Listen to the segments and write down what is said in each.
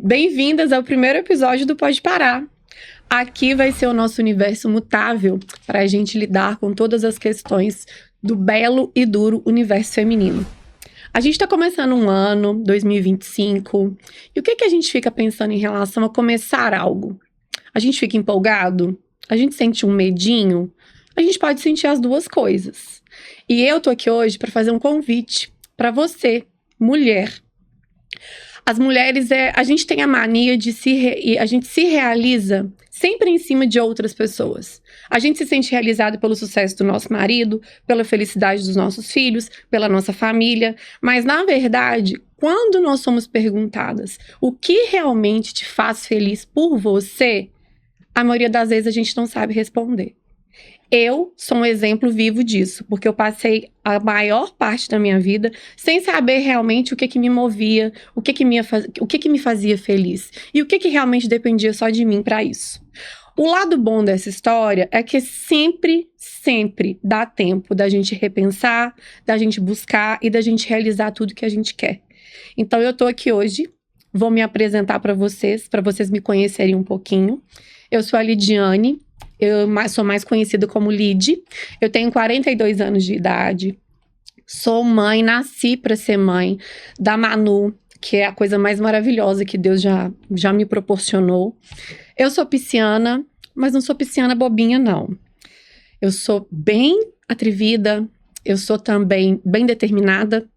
Bem-vindas ao primeiro episódio do Pode Parar. Aqui vai ser o nosso universo mutável para a gente lidar com todas as questões do belo e duro universo feminino. A gente está começando um ano, 2025, e o que a gente fica pensando em relação a começar algo? A gente fica empolgado? A gente sente um medinho? A gente pode sentir as duas coisas. E eu tô aqui hoje para fazer um convite para você, mulher. As mulheres, a gente tem a mania de a gente se realiza sempre em cima de outras pessoas. A gente se sente realizado pelo sucesso do nosso marido, pela felicidade dos nossos filhos, pela nossa família. Mas, na verdade, quando nós somos perguntadas o que realmente te faz feliz por você, a maioria das vezes a gente não sabe responder. Eu sou um exemplo vivo disso, porque eu passei a maior parte da minha vida sem saber realmente o que me movia, o que me fazia feliz e o que realmente dependia só de mim para isso. O lado bom dessa história é que sempre dá tempo da gente repensar, da gente buscar e da gente realizar tudo que a gente quer. Então eu tô aqui hoje, vou me apresentar para vocês me conhecerem um pouquinho. Eu sou a Lidiane. Eu sou mais conhecida como Lid. Eu tenho 42 anos de idade. Sou mãe, nasci para ser mãe da Manu, que é a coisa mais maravilhosa que Deus já me proporcionou. Eu sou pisciana, mas não sou pisciana bobinha, não. Eu sou bem atrevida, eu sou também bem determinada,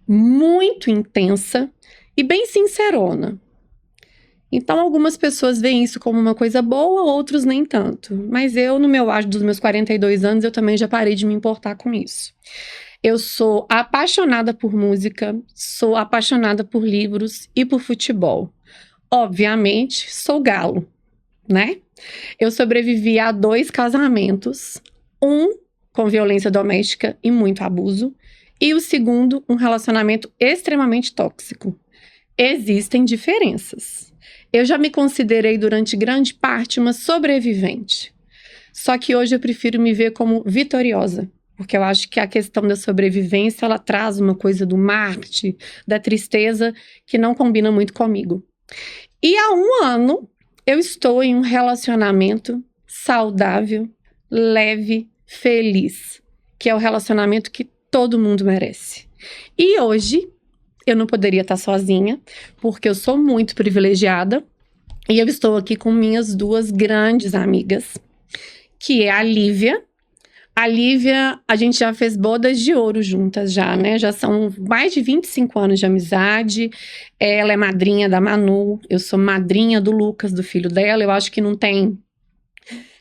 muito intensa e bem sincerona. Então, algumas pessoas veem isso como uma coisa boa, outros nem tanto. Mas eu, no meu auge dos meus 42 anos, eu também já parei de me importar com isso. Eu sou apaixonada por música, sou apaixonada por livros e por futebol. Obviamente, sou galo, né? Eu sobrevivi a 2 casamentos, um com violência doméstica e muito abuso, e o segundo, um relacionamento extremamente tóxico. Existem diferenças. Eu já me considerei durante grande parte uma sobrevivente. Só que hoje eu prefiro me ver como vitoriosa. Porque eu acho que a questão da sobrevivência, ela traz uma coisa do Marte, da tristeza, que não combina muito comigo. E há um ano, eu estou em um relacionamento saudável, leve, feliz. Que é o relacionamento que todo mundo merece. E hoje, eu não poderia estar sozinha, porque eu sou muito privilegiada. E eu estou aqui com minhas 2 grandes amigas, que é a Lívia. A Lívia, a gente já fez bodas de ouro juntas já, né? Já são mais de 25 anos de amizade. Ela é madrinha da Manu, eu sou madrinha do Lucas, do filho dela. Eu acho que não tem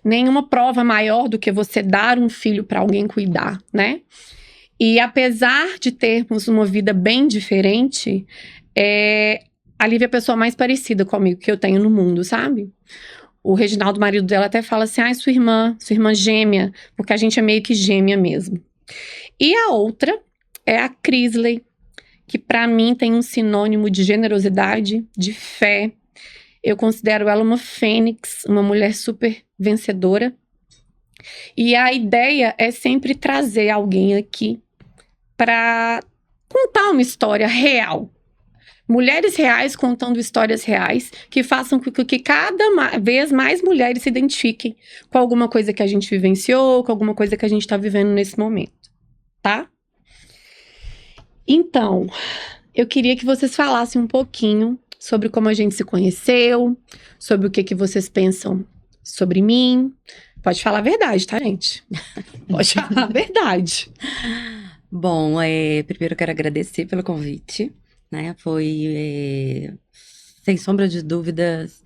nenhuma prova maior do que você dar um filho para alguém cuidar, né? E apesar de termos uma vida bem diferente, a Lívia é a pessoa mais parecida comigo que eu tenho no mundo, sabe? O Reginaldo, marido dela, até fala assim, sua irmã gêmea, porque a gente é meio que gêmea mesmo. E a outra é a Crisley, que pra mim tem um sinônimo de generosidade, de fé. Eu considero ela uma fênix, uma mulher super vencedora. E a ideia é sempre trazer alguém aqui para contar uma história real. Mulheres reais contando histórias reais que façam com que cada vez mais mulheres se identifiquem com alguma coisa que a gente vivenciou, com alguma coisa que a gente está vivendo nesse momento, tá? Então, eu queria que vocês falassem um pouquinho sobre como a gente se conheceu, sobre o que vocês pensam sobre mim. Pode falar a verdade, tá, gente? Pode falar a verdade. Bom, primeiro eu quero agradecer pelo convite, né? Foi, sem sombra de dúvidas,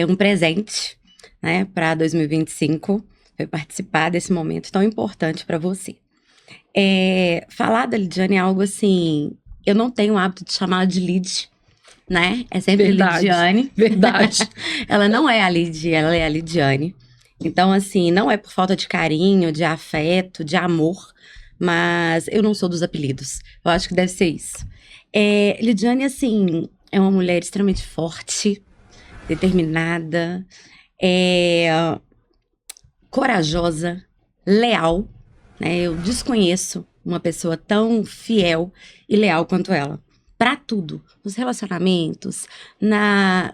um presente, né, para 2025, foi participar desse momento tão importante para você. Falar da Lidiane é algo assim, eu não tenho o hábito de chamá-la de Lid, né? É sempre Verdade, Lidiane. Verdade. Ela não é a Lid, ela é a Lidiane. Então, assim, não é por falta de carinho, de afeto, de amor, mas eu não sou dos apelidos. Eu acho que deve ser isso. Lidiane, assim, é uma mulher extremamente forte, determinada, corajosa, leal, né? Eu desconheço uma pessoa tão fiel e leal quanto ela. para tudo, nos relacionamentos,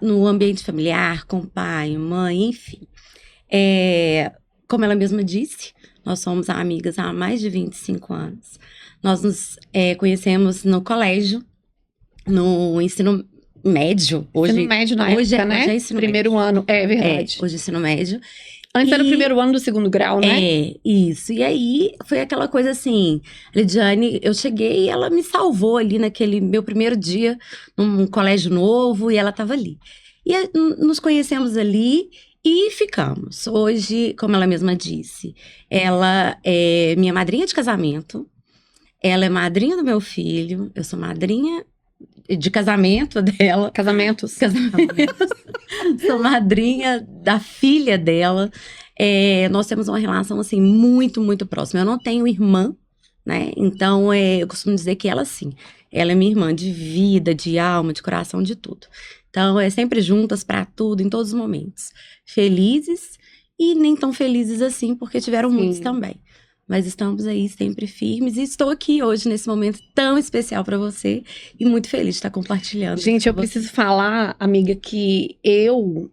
no ambiente familiar, com pai, mãe, enfim. Como ela mesma disse, nós somos amigas há mais de 25 anos. Nós nos conhecemos no colégio, no ensino médio. Ensino médio na época, né? Hoje é ensino primeiro médio. ano, é verdade. Hoje é ensino médio. Antes era o primeiro ano do segundo grau, né? Isso. E aí, foi aquela coisa assim, Lidiane, eu cheguei e ela me salvou ali naquele meu primeiro dia, num colégio novo, e ela estava ali. E nos conhecemos ali e ficamos. Hoje, como ela mesma disse, ela é minha madrinha de casamento, ela é madrinha do meu filho, eu sou madrinha de casamento dela. Casamentos. Sou madrinha da filha dela. Nós temos uma relação, assim, muito, muito próxima. Eu não tenho irmã, né? Então, eu costumo dizer que ela, sim. Ela é minha irmã de vida, de alma, de coração, de tudo. Então, sempre juntas pra tudo, em todos os momentos. Felizes e nem tão felizes assim, porque tiveram muitos também. Mas estamos aí sempre firmes e estou aqui hoje nesse momento tão especial para você e muito feliz de estar compartilhando. Gente, eu preciso falar, amiga, que eu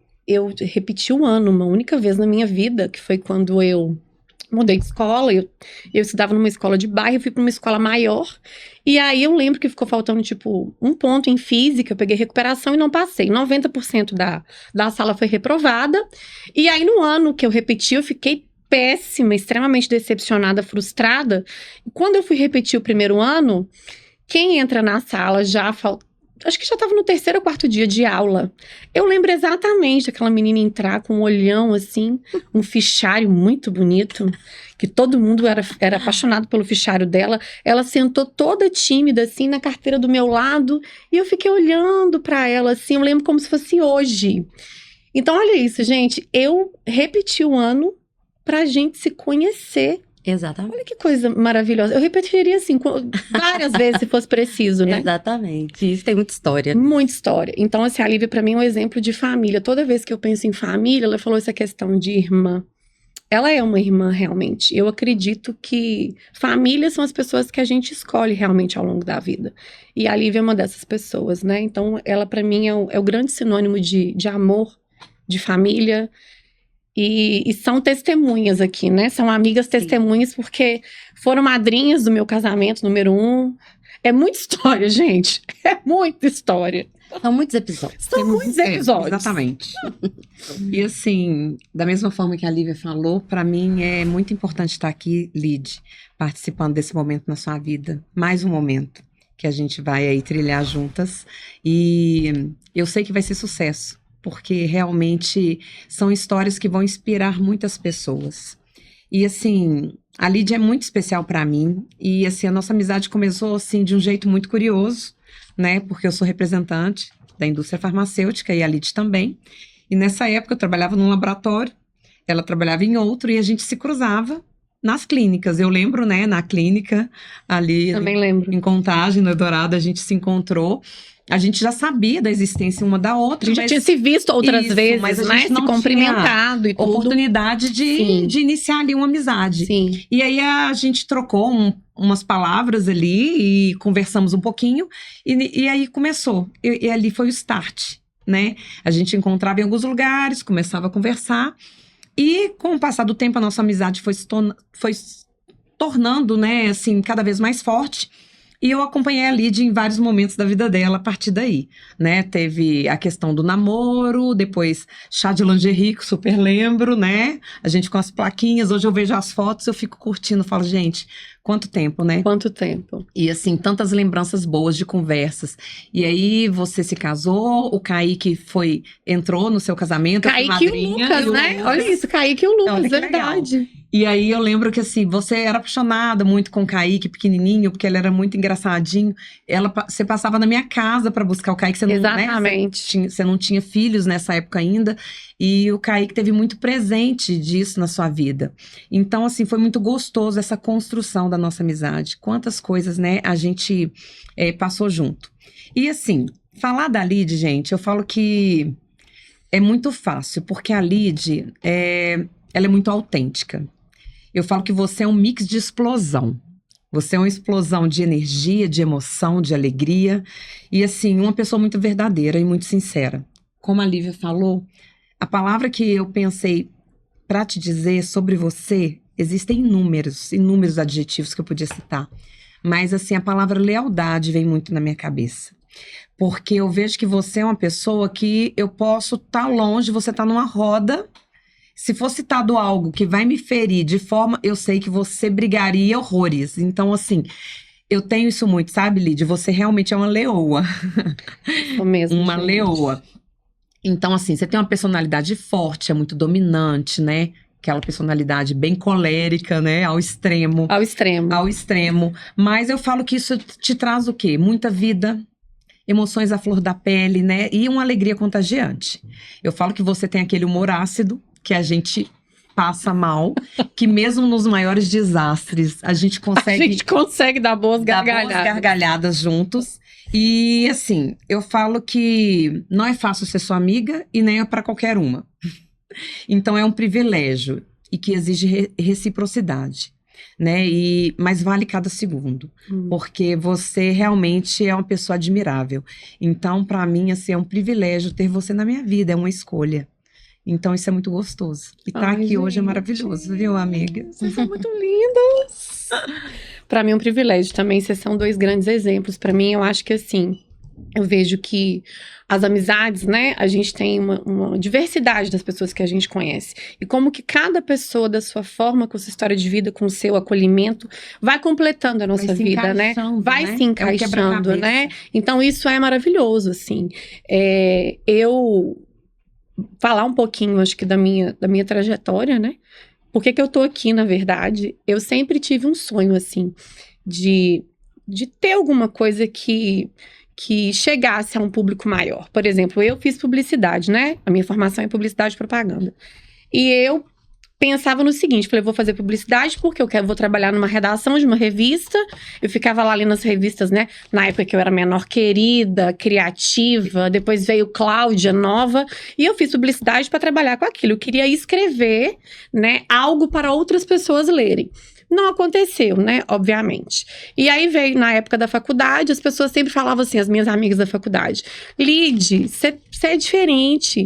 repeti um ano uma única vez na minha vida, que foi quando eu mudei de escola. Eu estudava numa escola de bairro, fui para uma escola maior. E aí eu lembro que ficou faltando, tipo, um ponto em física, eu peguei recuperação e não passei. 90% da sala foi reprovada. E aí no ano que eu repeti, eu fiquei péssima, extremamente decepcionada, frustrada. E quando eu fui repetir o primeiro ano, quem entra na sala acho que já estava no terceiro ou quarto dia de aula. Eu lembro exatamente daquela menina entrar com um olhão assim, um fichário muito bonito, que todo mundo era apaixonado pelo fichário dela. Ela sentou toda tímida assim na carteira do meu lado e eu fiquei olhando para ela assim, eu lembro como se fosse hoje. Então olha isso, gente, eu repeti o ano pra gente se conhecer. Exatamente. Olha que coisa maravilhosa. Eu repetiria assim, várias vezes se fosse preciso, né? Exatamente. Isso tem muita história. Muita história. Então, assim, a Lívia pra mim é um exemplo de família. Toda vez que eu penso em família, ela falou essa questão de irmã. Ela é uma irmã, realmente. Eu acredito que família são as pessoas que a gente escolhe realmente ao longo da vida. E a Lívia é uma dessas pessoas, né? Então, ela pra mim é o grande sinônimo de amor, de família. E são testemunhas aqui, né? São amigas testemunhas, porque foram madrinhas do meu casamento número 1. É muita história, gente. É muita história. São muitos episódios. São muitos episódios. Exatamente. E assim, da mesma forma que a Lívia falou, para mim é muito importante estar aqui, Lid, participando desse momento na sua vida. Mais um momento que a gente vai aí trilhar juntas. E eu sei que vai ser sucesso, porque realmente são histórias que vão inspirar muitas pessoas. E assim, a Lídia é muito especial para mim, e assim, a nossa amizade começou assim de um jeito muito curioso, né? Porque eu sou representante da indústria farmacêutica e a Lídia também. E nessa época eu trabalhava num laboratório, ela trabalhava em outro e a gente se cruzava nas clínicas. Eu lembro, né, na clínica ali Também lembro. em Contagem, no Eldorado, a gente se encontrou. A gente já sabia da existência uma da outra. A gente já tinha se visto outras vezes, mas a né? gente não se cumprimentado e tudo. Oportunidade de iniciar ali uma amizade. Sim. E aí a gente trocou umas palavras ali e conversamos um pouquinho. E aí começou. E ali foi o start, né? A gente encontrava em alguns lugares, começava a conversar. E com o passar do tempo, a nossa amizade foi se tornando, né, assim, cada vez mais forte. E eu acompanhei a Lídia em vários momentos da vida dela a partir daí, né? Teve a questão do namoro, depois chá de lingerie, que super lembro, né? A gente com as plaquinhas, hoje eu vejo as fotos, eu fico curtindo, falo, gente, quanto tempo, né? Quanto tempo. E assim, tantas lembranças boas de conversas. E aí, você se casou, o Kaique entrou no seu casamento. Kaique e o Lucas, né? Olha isso, Kaique e o Lucas, verdade. Legal. E aí, eu lembro que assim, você era apaixonada muito com o Kaique, pequenininho, porque ele era muito engraçadinho. Você passava na minha casa para buscar o Kaique. Você não, exatamente. Né? Você não tinha filhos nessa época ainda. E o Kaique teve muito presente disso na sua vida. Então, assim, foi muito gostoso essa construção da nossa amizade. Quantas coisas, né, a gente passou junto. E assim, falar da Lid, gente, eu falo que é muito fácil, porque a Lid, ela é muito autêntica. Eu falo que você é um mix de explosão. Você é uma explosão de energia, de emoção, de alegria. E, assim, uma pessoa muito verdadeira e muito sincera. Como a Lívia falou, a palavra que eu pensei para te dizer sobre você, existem inúmeros adjetivos que eu podia citar. Mas, assim, a palavra lealdade vem muito na minha cabeça. Porque eu vejo que você é uma pessoa que eu posso estar longe, você está numa roda. Se for citado algo que vai me ferir de forma, eu sei que você brigaria horrores. Então, assim, eu tenho isso muito, sabe, Lídia? Você realmente é uma leoa. Isso mesmo, Uma gente. leoa. Então, assim, você tem uma personalidade forte, é muito dominante, né? Aquela personalidade bem colérica, né? Ao extremo. Ao extremo. Ao extremo. Mas eu falo que isso te traz o quê? Muita vida, emoções à flor da pele, né? E uma alegria contagiante. Eu falo que você tem aquele humor ácido, que a gente passa mal, que mesmo nos maiores desastres, a gente consegue dar boas dar gargalhadas. boas gargalhadas juntos. E, assim, eu falo que não é fácil ser sua amiga e nem é para qualquer uma. Então, é um privilégio e que exige reciprocidade, né? Mas vale cada segundo, porque você realmente é uma pessoa admirável. Então, para mim, assim, é um privilégio ter você na minha vida, é uma escolha. Então, isso é muito gostoso. E estar aqui hoje é maravilhoso, viu, amiga? Vocês são muito lindas. Para mim é um privilégio também. Vocês são dois grandes exemplos. Para mim, eu acho que assim, eu vejo que as amizades, né? A gente tem uma diversidade das pessoas que a gente conhece. E como que cada pessoa, da sua forma, com sua história de vida, com o seu acolhimento, vai completando a nossa vida, né? Vai se encaixando, né? Então, isso é maravilhoso, assim. Eu falar um pouquinho, acho que da minha trajetória, né? Por que eu tô aqui, na verdade? Eu sempre tive um sonho, assim, de ter alguma coisa que chegasse a um público maior. Por exemplo, eu fiz publicidade, né? A minha formação é publicidade e propaganda. E eu pensava no seguinte, falei, vou fazer publicidade porque vou trabalhar numa redação de uma revista. Eu ficava lá ali nas revistas, né? Na época que eu era menor querida, criativa, depois veio Cláudia, nova, e eu fiz publicidade para trabalhar com aquilo. Eu queria escrever, né, algo para outras pessoas lerem. Não aconteceu, né? Obviamente. E aí veio, na época da faculdade, as pessoas sempre falavam assim, as minhas amigas da faculdade, Lid, você é diferente.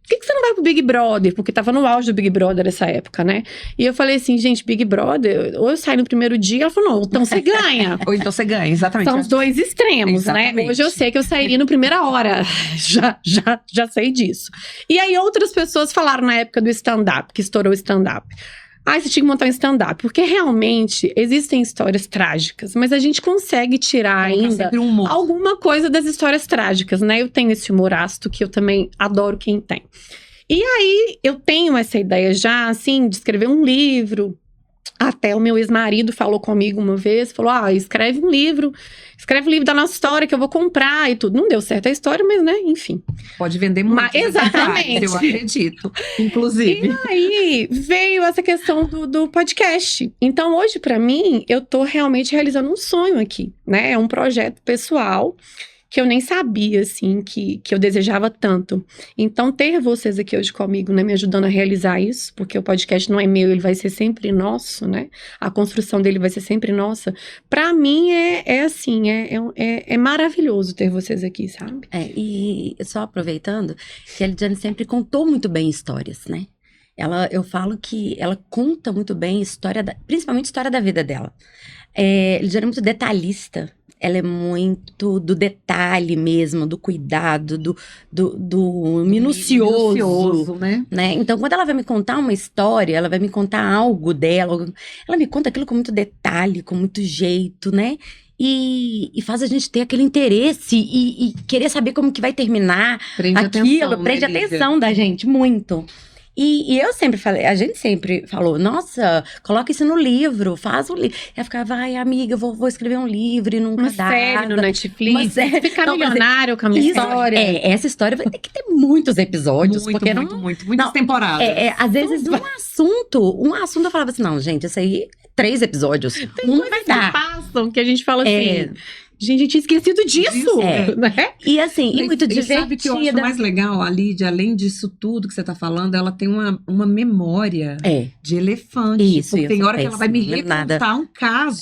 Por que você não vai pro Big Brother? Porque tava no auge do Big Brother nessa época, né? E eu falei assim, gente, Big Brother, ou eu saio no primeiro dia, ela falou, não, então você ganha. Ou então você ganha, exatamente. São os dois extremos, exatamente, né? Hoje eu sei que eu sairia no primeira hora. Já sei disso. E aí outras pessoas falaram na época do stand-up, que estourou o stand-up. Você tinha que montar um stand-up. Porque realmente existem histórias trágicas, mas a gente consegue tirar ainda alguma coisa das histórias trágicas, né? Eu tenho esse humor ácido que eu também adoro quem tem. E aí, eu tenho essa ideia já, assim, de escrever um livro. Até o meu ex-marido falou comigo uma vez, falou, escreve um livro da nossa história que eu vou comprar e tudo. Não deu certo a história, mas, né, enfim. Pode vender muito. Exatamente. Eu acredito, inclusive. E aí, veio essa questão do podcast. Então, hoje, pra mim, eu tô realmente realizando um sonho aqui, né? É um projeto pessoal que eu nem sabia, assim, que eu desejava tanto. Então, ter vocês aqui hoje comigo, né, me ajudando a realizar isso, porque o podcast não é meu, ele vai ser sempre nosso, né? A construção dele vai ser sempre nossa. Pra mim, é maravilhoso ter vocês aqui, sabe? E só aproveitando, que a Lidiane sempre contou muito bem histórias, né? Eu falo que ela conta muito bem principalmente história da vida dela. Lidiane é muito detalhista. Ela é muito do detalhe mesmo, do cuidado, do minucioso, né? Então, quando ela vai me contar uma história, ela vai me contar algo dela, ela me conta aquilo com muito detalhe, com muito jeito, né? E faz a gente ter aquele interesse e querer saber como que vai terminar aquilo. Prende atenção da gente, muito. E eu sempre falei, a gente sempre falou, nossa, coloca isso no livro, faz um livro. Ela ficava, amiga, vou escrever um livro e nunca uma série no Netflix, ficar milionário com a minha história. Essa história vai ter que ter muitos episódios. Muitas temporadas. Às vezes um assunto eu falava assim, não, gente, isso aí, 3 episódios. Tem coisas vai dar. Que passam, que a gente fala assim... Gente, eu tinha esquecido disso, né? E assim, e muito divertida. Sabe o que eu acho mais legal, a Lídia, além disso tudo que você tá falando, ela tem uma memória de elefante. Isso, tem hora que ela vai me recontar um caso.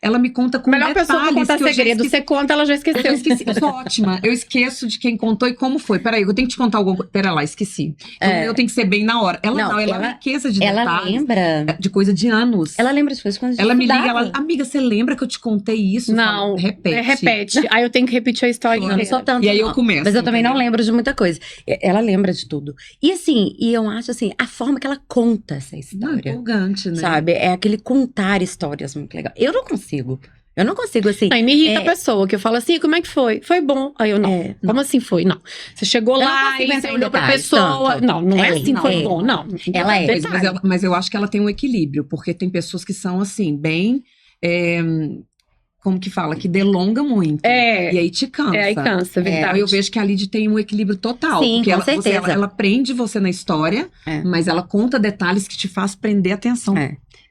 ela me conta com Melhor pessoa pra detalhes contar que eu já segredo. esqueci. Você conta, ela já esqueceu. Eu esqueci, eu sou ótima. Eu esqueço de quem contou e como foi. Peraí, eu tenho que te contar alguma coisa. Pera lá, esqueci. Então, eu tenho que ser bem na hora. Ela não, ela é uma riqueza de Ela detalhes. lembra. De coisa de anos. Ela lembra de coisas quando a gente Ela me liga, estudava. amiga, você lembra que eu te contei isso? Eu Não, falo, repete. repete. Aí eu tenho que repetir a história Eu não inteira. sou tanto, E aí eu não. começo, Mas eu também não entendeu? lembro de muita coisa. Ela lembra de tudo. E assim, eu acho assim, a forma que ela conta essa Não, história, empolgante, né? sabe? É aquele contar histórias muito legal. Eu não consigo assim. Aí me irrita a pessoa, que eu falo assim, como é que foi? Foi bom. Aí eu, não. Como assim foi? Não. Você chegou Eu não lá consigo e entrar você em olhou pra detalhes pessoa. tanto. Não é assim, Não, foi bom. Não. Ela é. Detalhe. Mas eu acho que ela tem um equilíbrio, porque tem pessoas que são assim, bem. Como que fala? Que delonga muito. E aí te cansa. Aí cansa, verdade. Então eu vejo que a Lid tem um equilíbrio total. Sim, porque com certeza. ela prende você na história, mas ela conta detalhes que te faz prender a atenção.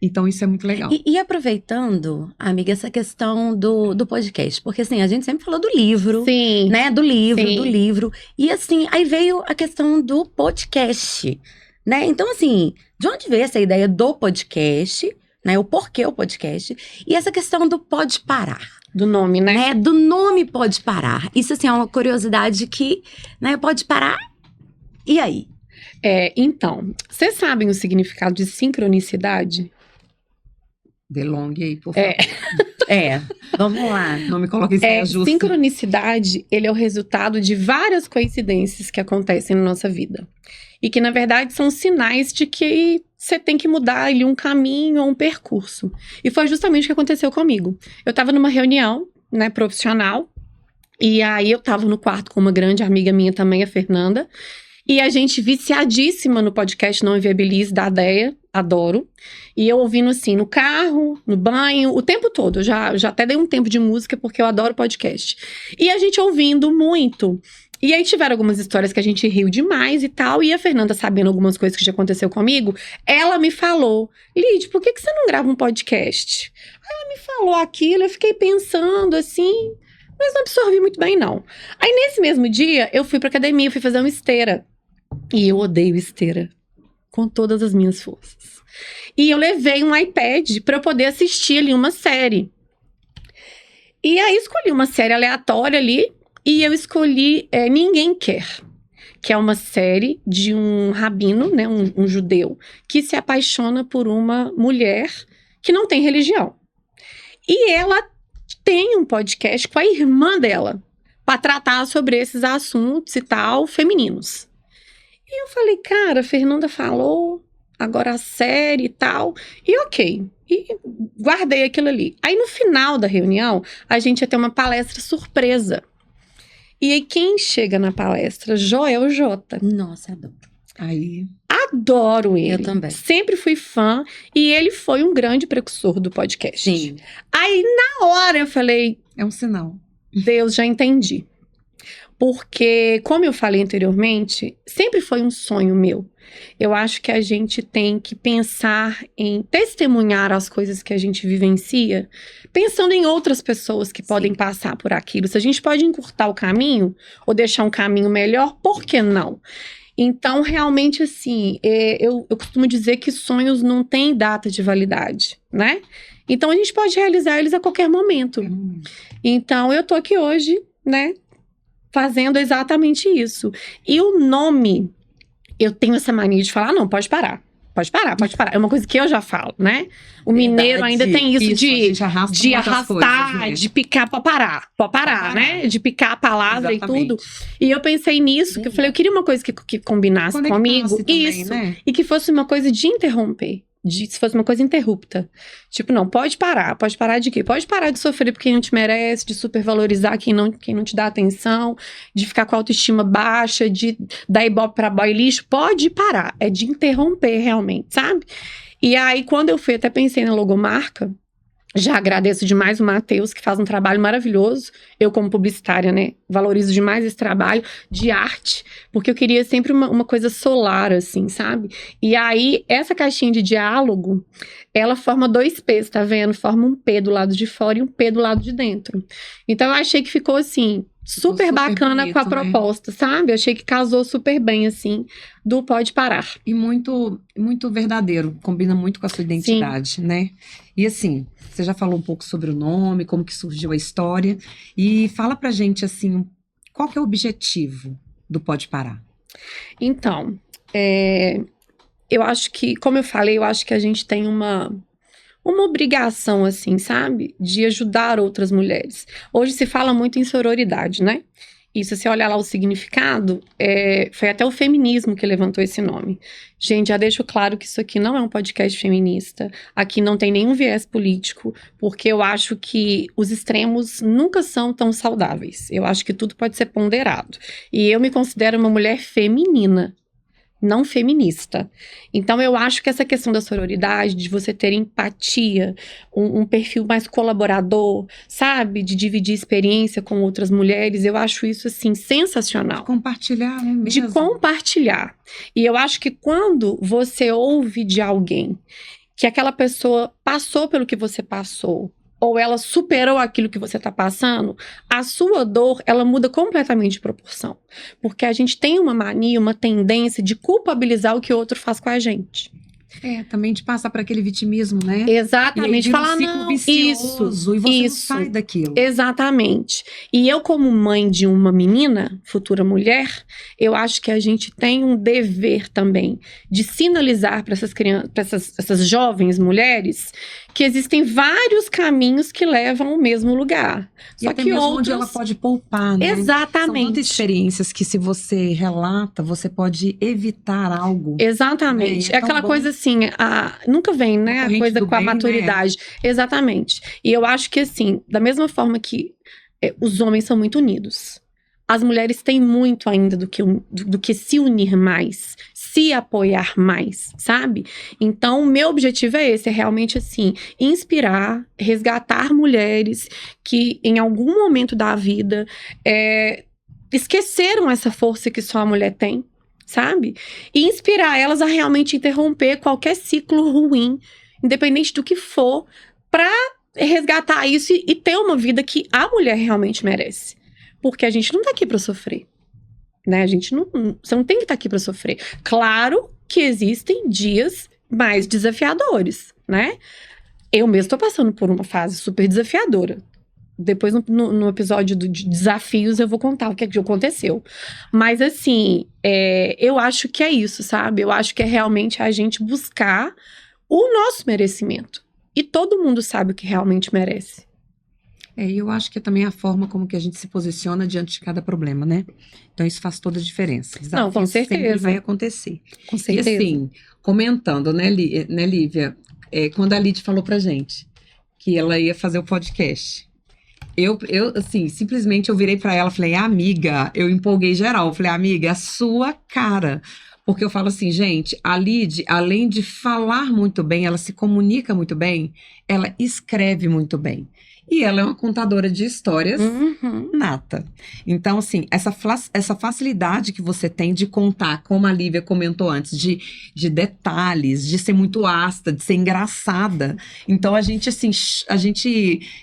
Então isso é muito legal. E aproveitando, amiga, essa questão do podcast. Porque assim, a gente sempre falou do livro. Sim. Né? Do Sim. livro. E assim, aí veio a questão do podcast. Né? Então assim, de onde veio essa ideia do podcast? Né? O porquê o podcast. E essa questão do pode parar. Do nome, né? Do nome pode parar. Isso assim, é uma curiosidade que, né, pode parar. E aí? Então, vocês sabem o significado de sincronicidade? Delongue aí, por favor. Vamos lá. Não me coloque em saia justa. Sincronicidade, ele é o resultado de várias coincidências que acontecem na nossa vida. E que, na verdade, são sinais de que você tem que mudar ali um caminho ou um percurso. E foi justamente o que aconteceu comigo. Eu estava numa reunião, né, profissional, e aí eu estava no quarto com uma grande amiga minha também, a Fernanda, e a gente viciadíssima no podcast Não Inviabilize, da Deia, adoro. E eu ouvindo assim, no carro, no banho, o tempo todo. Eu já até dei um tempo de música, porque eu adoro podcast. E a gente ouvindo muito. E aí tiveram algumas histórias que a gente riu demais e tal. E a Fernanda, sabendo algumas coisas que já aconteceu comigo, ela me falou: Lid, por que você não grava um podcast? Ela me falou aquilo, eu fiquei pensando assim, mas não absorvi muito bem, não. Aí nesse mesmo dia, eu fui pra academia, eu fui fazer uma esteira. E eu odeio esteira. Com todas as minhas forças. E eu levei um iPad pra eu poder assistir ali uma série. E aí escolhi uma série aleatória ali. E eu escolhi Ninguém Quer, que é uma série de um rabino, né, um judeu, que se apaixona por uma mulher que não tem religião. E ela tem um podcast com a irmã dela, para tratar sobre esses assuntos e tal, femininos. E eu falei, cara, a Fernanda falou, agora a série e tal, e ok. E guardei aquilo ali. Aí no final da reunião, a gente ia ter uma palestra surpresa. E aí, quem chega na palestra? Joel J. Nossa, adoro. Aí. Adoro ele. Eu também. Sempre fui fã. E ele foi um grande precursor do podcast. Sim. Aí, na hora, eu falei... É um sinal. Deus, já entendi. Porque, como eu falei anteriormente, sempre foi um sonho meu. Eu acho que a gente tem que pensar em testemunhar as coisas que a gente vivencia, pensando em outras pessoas que podem passar por aquilo. Se a gente pode encurtar o caminho, ou deixar um caminho melhor, por que não? Então, realmente, assim, eu costumo dizer que sonhos não têm data de validade, né? Então, a gente pode realizar eles a qualquer momento. Então, eu tô aqui hoje, né, fazendo exatamente isso. E o nome, eu tenho essa mania de falar, não, pode parar. Pode parar, pode parar. É uma coisa que eu já falo, né? O mineiro ainda tem isso de arrastar, coisas, né? De picar pra parar. Pode parar, né? De picar a palavra exatamente. E tudo. E eu pensei nisso, que eu falei, eu queria uma coisa que combinasse comigo. Também, isso. Né? E que fosse uma coisa de interromper. Se fosse uma coisa interrupta. Tipo, não, pode parar. Pode parar de quê? Pode parar de sofrer por quem não te merece, de supervalorizar quem não te dá atenção, de ficar com a autoestima baixa, de dar ibope pra boy lixo. Pode parar. É de interromper realmente, sabe? E aí, quando eu fui, até pensei na logomarca. Já agradeço demais o Matheus, que faz um trabalho maravilhoso. Eu, como publicitária, né, valorizo demais esse trabalho de arte, porque eu queria sempre uma coisa solar, assim, sabe? E aí, essa caixinha de diálogo, ela forma 2 P's, tá vendo? Forma um P do lado de fora e um P do lado de dentro. Então, eu achei que ficou, assim, super super bacana bonito, com a né? proposta, sabe? Achei que casou super bem, assim, do Pode Parar. E muito, muito verdadeiro, combina muito com a sua identidade, né? E assim, você já falou um pouco sobre o nome, como que surgiu a história, e fala pra gente, assim, qual que é o objetivo do Pode Parar? Então, eu acho que, como eu falei, eu acho que a gente tem uma obrigação, assim, sabe? De ajudar outras mulheres. Hoje se fala muito em sororidade, né? E se você olhar lá o significado, foi até o feminismo que levantou esse nome. Gente, já deixo claro que isso aqui não é um podcast feminista. Aqui não tem nenhum viés político, porque eu acho que os extremos nunca são tão saudáveis. Eu acho que tudo pode ser ponderado. E eu me considero uma mulher feminina, não feminista. Então, eu acho que essa questão da sororidade, de você ter empatia, um perfil mais colaborador, sabe? De dividir experiência com outras mulheres, eu acho isso, assim, sensacional. Compartilhar, né, De mesmo? compartilhar. E eu acho que quando você ouve de alguém que aquela pessoa passou pelo que você passou, ou ela superou aquilo que você está passando, a sua dor, ela muda completamente de proporção. Porque a gente tem uma mania, uma tendência de culpabilizar o que o outro faz com a gente. Também de passar para aquele vitimismo, né? E aí Exatamente. vira um Falar, ciclo não, vicioso, e você não isso. sai daquilo. Exatamente. E eu, como mãe de uma menina, futura mulher, eu acho que a gente tem um dever também de sinalizar para essas crianças, para essas jovens mulheres, que existem vários caminhos que levam ao mesmo lugar. E Só até que mesmo outros... onde ela pode poupar, né? São Exatamente. tantas experiências que, se você relata, você pode evitar algo. Exatamente. É É tão aquela bom. coisa assim, nunca vem, né? A corrente coisa do com a bem, né? maturidade. Exatamente. E eu acho que, assim, da mesma forma que os homens são muito unidos, as mulheres têm muito ainda do que se unir mais, se apoiar mais, sabe? Então, o meu objetivo é esse, é realmente, assim, inspirar, resgatar mulheres que, em algum momento da vida, esqueceram essa força que só a mulher tem, sabe? E inspirar elas a realmente interromper qualquer ciclo ruim, independente do que for, pra resgatar isso e ter uma vida que a mulher realmente merece. Porque a gente não tá aqui pra sofrer, né? Você não tem que estar aqui pra sofrer. Claro que existem dias mais desafiadores, né? Eu mesmo tô passando por uma fase super desafiadora. Depois, no episódio de desafios, eu vou contar o que aconteceu. Mas, assim, eu acho que é isso, sabe? Eu acho que é realmente a gente buscar o nosso merecimento. E todo mundo sabe o que realmente merece. E eu acho que é também a forma como que a gente se posiciona diante de cada problema, né? Então, isso faz toda a diferença. Não, com Desafio sempre certeza. vai acontecer. Com certeza. E assim, comentando, né, Lívia? Quando a Lid falou pra gente que ela ia fazer o podcast, eu assim, simplesmente eu virei pra ela e falei, amiga, eu empolguei geral. Eu falei, amiga, é a sua cara. Porque eu falo assim, gente, a Lid, além de falar muito bem, ela se comunica muito bem, ela escreve muito bem. E ela é uma contadora de histórias nata. Então, assim, essa facilidade que você tem de contar, como a Lívia comentou antes, de detalhes, de ser muito ácida, de ser engraçada. Então, a gente, assim,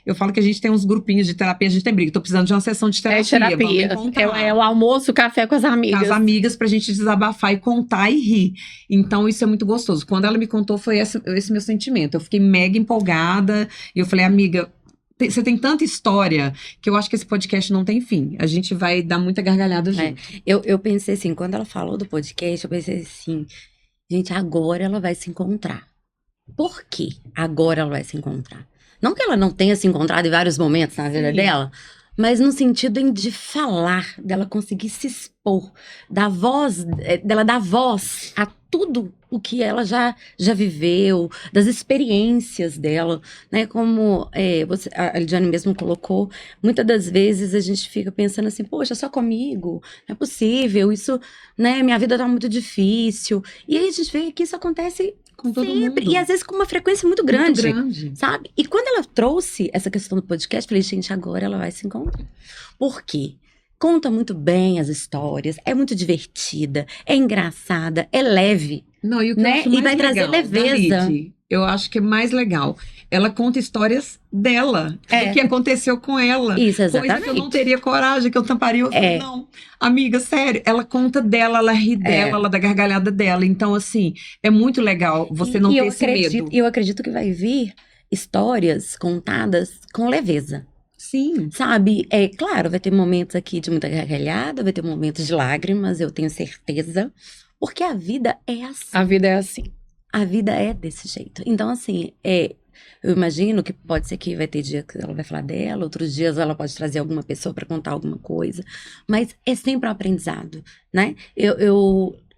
eu falo que a gente tem uns grupinhos de terapia, a gente tem briga. Tô precisando de uma sessão de terapia. terapia. Vamos encontrar. É o almoço, o café com as amigas. Com as amigas, pra gente desabafar e contar e rir. Então, isso é muito gostoso. Quando ela me contou, foi esse meu sentimento. Eu fiquei mega empolgada. E eu falei, amiga, você tem tanta história que eu acho que esse podcast não tem fim. A gente vai dar muita gargalhada junto. Eu pensei assim, quando ela falou do podcast, eu pensei assim, gente, agora ela vai se encontrar. Por que agora ela vai se encontrar? Não que ela não tenha se encontrado em vários momentos na vida dela, mas no sentido de falar, dela conseguir se expor, dela dar voz a tudo o que ela já viveu, das experiências dela, né? Como a Lidiane mesmo colocou, muitas das vezes a gente fica pensando assim, poxa, só comigo? Não é possível, isso, né? Minha vida tá muito difícil. E aí a gente vê que isso acontece Com todo sempre, mundo. e às vezes com uma frequência muito grande. Muito grande. Sabe? E quando ela trouxe essa questão do podcast, eu falei, gente, agora ela vai se encontrar. Por quê? Conta muito bem as histórias, é muito divertida, é engraçada, é leve. Não, e o que eu Né? acho E mais vai trazer legal da leveza. Lid eu acho que é mais legal. Ela conta histórias dela, do que aconteceu com ela. Isso, Coisa exatamente. que eu não teria coragem, que eu tamparia. Eu falei, não, amiga, sério. Ela conta dela, ela ri dela, ela dá gargalhada dela. Então, assim, é muito legal você não ter esse medo. E eu acredito que vai vir histórias contadas com leveza. Sim. Sabe? É claro, vai ter momentos aqui de muita gargalhada, vai ter momentos de lágrimas, eu tenho certeza. Porque a vida é assim. A vida é assim. A vida é desse jeito. Então, assim, eu imagino que pode ser que vai ter dia que ela vai falar dela, outros dias ela pode trazer alguma pessoa para contar alguma coisa. Mas é sempre um aprendizado, né?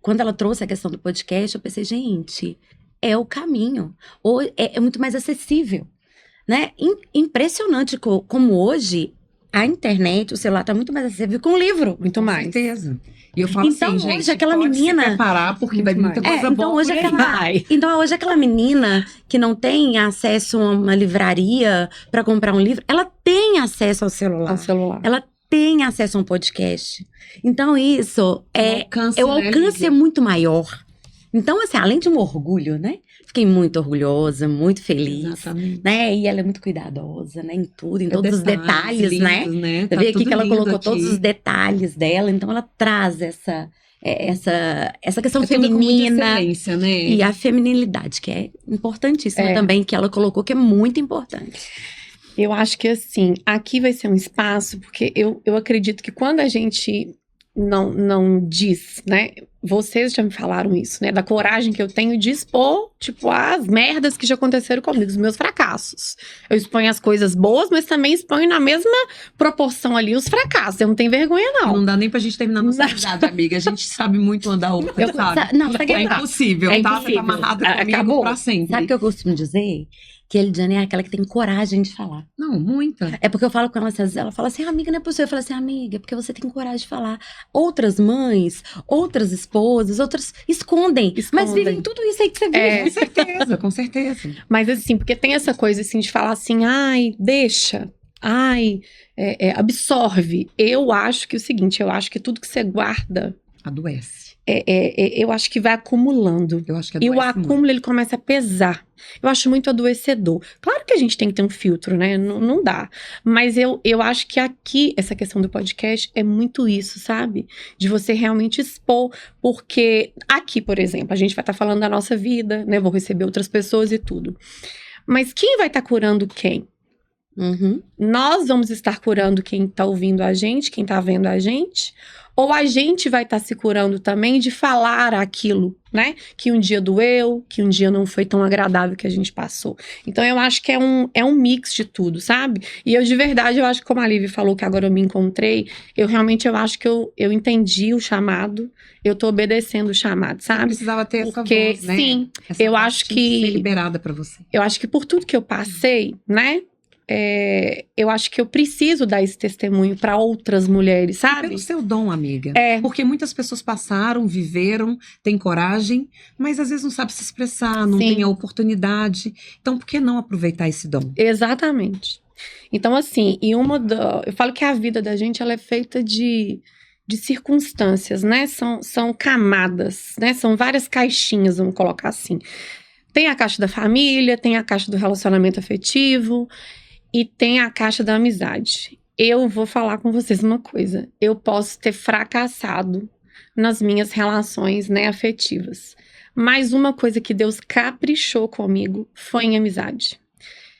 Quando ela trouxe a questão do podcast, eu pensei, gente, é o caminho. Ou é muito mais acessível, né? Impressionante como hoje a internet, o celular tá muito mais acessível que um livro. Muito mais. Com certeza. E eu falo Então, assim, hoje gente, aquela pode menina- se preparar, porque vai vir muita Muito coisa então boa hoje por aí. Então hoje aquela menina que não tem acesso a uma livraria para comprar um livro, ela tem acesso ao celular. Ao celular. Ela tem acesso a um podcast. Então isso o alcance é muito maior. Então assim, além de um orgulho, né? Fiquei muito orgulhosa, muito feliz, Exatamente. né? E ela é muito cuidadosa, né? Em tudo, em todos os Detalhes detalhes, né? lindos, né? Você Tá vê aqui tudo que ela lindo colocou aqui. todos os detalhes dela, então ela traz essa questão É tudo com muita feminina excelência, né? e a feminilidade, que é importantíssima também, que ela colocou, que é muito importante. Eu acho que assim, aqui vai ser um espaço, porque eu acredito que quando a gente não diz, né? Vocês já me falaram isso, né? Da coragem que eu tenho de expor, tipo, as merdas que já aconteceram comigo, os meus fracassos. Eu exponho as coisas boas, mas também exponho na mesma proporção ali os fracassos. Eu não tenho vergonha, não. Não dá nem pra gente terminar nossa Não. amizade, amiga. A gente sabe muito uma da outra, sabe? Não, sabe É impossível, É tá? impossível. Você tá amarrada comigo Acabou. pra sempre. Sabe o que eu costumo dizer? Que a Elidiane é aquela que tem coragem de falar. Não, muita. É porque eu falo com ela, às vezes, ela fala assim, amiga, não é possível. Eu falo assim, amiga, é porque você tem coragem de falar. Outras mães, outras esposas, outras escondem. Mas vivem tudo isso aí que você vive. Com certeza, com certeza. Mas assim, porque tem essa coisa assim de falar assim, ai, deixa, ai, absorve. Eu acho que é o seguinte, eu acho que tudo que você guarda, Adoece. eu acho que vai acumulando. Eu acho que E adoece o acúmulo, ele começa a pesar. Eu acho muito adoecedor. Claro que a gente tem que ter um filtro, né? Não dá. Mas eu acho que aqui, essa questão do podcast é muito isso, sabe? De você realmente expor. Porque aqui, por exemplo, a gente vai estar falando da nossa vida, né? Vou receber outras pessoas e tudo. Mas quem vai estar curando quem? Uhum. Nós vamos estar curando quem está ouvindo a gente, quem está vendo a gente? Ou a gente vai estar se curando também de falar aquilo, né? Que um dia doeu, que um dia não foi tão agradável que a gente passou. Então eu acho que é um mix de tudo, sabe? E eu de verdade, eu acho que como a Lívia falou que agora eu me encontrei, eu acho que eu entendi o chamado, eu tô obedecendo o chamado, Você sabe? precisava ter Porque, essa voz, né? sim, Essa eu voz acho tinha que- ser liberada pra você. eu acho que por tudo que eu passei, né? Eu acho que eu preciso dar esse testemunho para outras mulheres, sabe? Pelo seu dom, amiga. É. Porque muitas pessoas passaram, viveram, têm coragem, mas às vezes não sabe se expressar, não Sim. tem a oportunidade. Então, por que não aproveitar esse dom? Exatamente. Então, assim, eu falo que a vida da gente ela é feita de circunstâncias, né? São camadas, né? São várias caixinhas, vamos colocar assim. Tem a caixa da família, tem a caixa do relacionamento afetivo e tem a caixa da amizade. Eu vou falar com vocês uma coisa. Eu posso ter fracassado nas minhas relações, né, afetivas. Mas uma coisa que Deus caprichou comigo foi em amizade.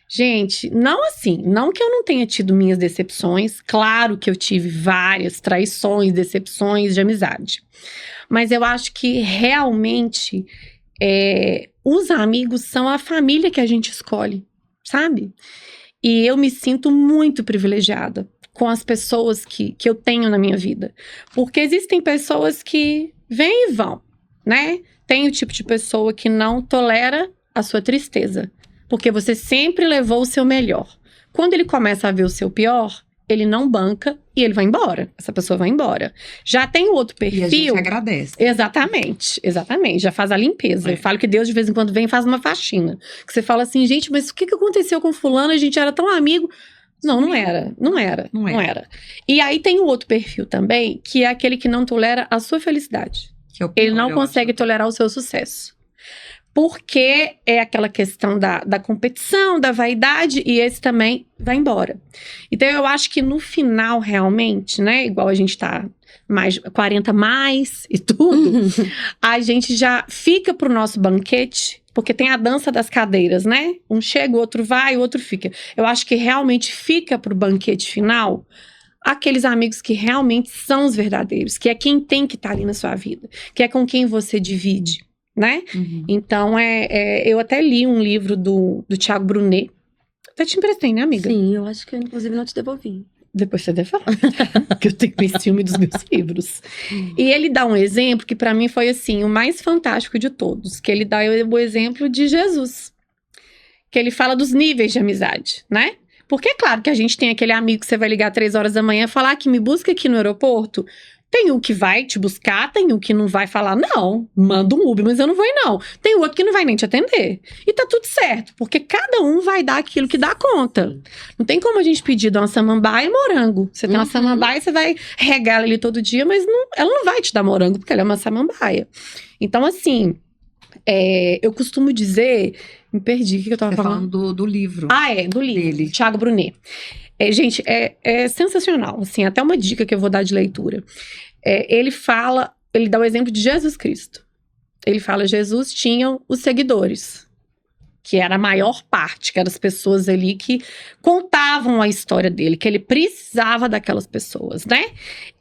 Gente, não assim, não que eu não tenha tido minhas decepções, claro que eu tive várias traições, decepções de amizade. Mas eu acho que realmente os amigos são a família que a gente escolhe, sabe? E eu me sinto muito privilegiada com as pessoas que eu tenho na minha vida. Porque existem pessoas que vêm e vão, né? Tem o tipo de pessoa que não tolera a sua tristeza. Porque você sempre levou o seu melhor. Quando ele começa a ver o seu pior, ele não banca e ele vai embora. Essa pessoa vai embora. Já tem o outro E a gente perfil. agradece. Exatamente. Já faz a limpeza. É. Eu falo que Deus de vez em quando vem e faz uma faxina. Que você fala assim, gente, mas o que aconteceu com fulano? A gente era tão amigo. Não era. Não era. E aí tem o outro perfil também, que é aquele que não tolera a sua felicidade. Que é o pior, Ele não eu consegue acho. tolerar o seu sucesso. porque é aquela questão da competição, da vaidade, e esse também vai embora. Então, eu acho que no final, realmente, né, igual a gente tá mais 40 mais e tudo, a gente já fica pro nosso banquete, porque tem a dança das cadeiras, né? Um chega, o outro vai, o outro fica. Eu acho que realmente fica pro banquete final aqueles amigos que realmente são os verdadeiros, que é quem tem que estar ali na sua vida, que é com quem você divide, né? Então, eu até li um livro do Thiago Brunet. Até te emprestei, né, amiga? Sim, eu acho que eu, inclusive, não te devolvi. Depois você deve falar, que eu tenho esse ciúme dos meus livros. E ele dá um exemplo que pra mim foi, assim, o mais fantástico de todos. Que ele dá o exemplo de Jesus. Que ele fala dos níveis de amizade, né? Porque é claro que a gente tem aquele amigo que você vai ligar 3 horas da manhã e falar que me busca aqui no aeroporto. Tem o que vai te buscar, tem o que não vai falar, não, manda um Uber, mas eu não vou ir, não. Tem o outro que não vai nem te atender. E tá tudo certo, porque cada um vai dar aquilo que dá conta. Não tem como a gente pedir de uma samambaia e morango. Você tem uma samambaia, você vai regar ela ali todo dia, mas ela não vai te dar morango, porque ela é uma samambaia. Então, assim, eu costumo dizer... Me perdi, o que eu tava falando? Do livro. Do livro, dele. Thiago Brunet. Gente, é sensacional, assim, até uma dica que eu vou dar de leitura. Ele dá o exemplo de Jesus Cristo. Ele fala, Jesus tinha os seguidores, que era a maior parte, que eram as pessoas ali que contavam a história dele, que ele precisava daquelas pessoas, né?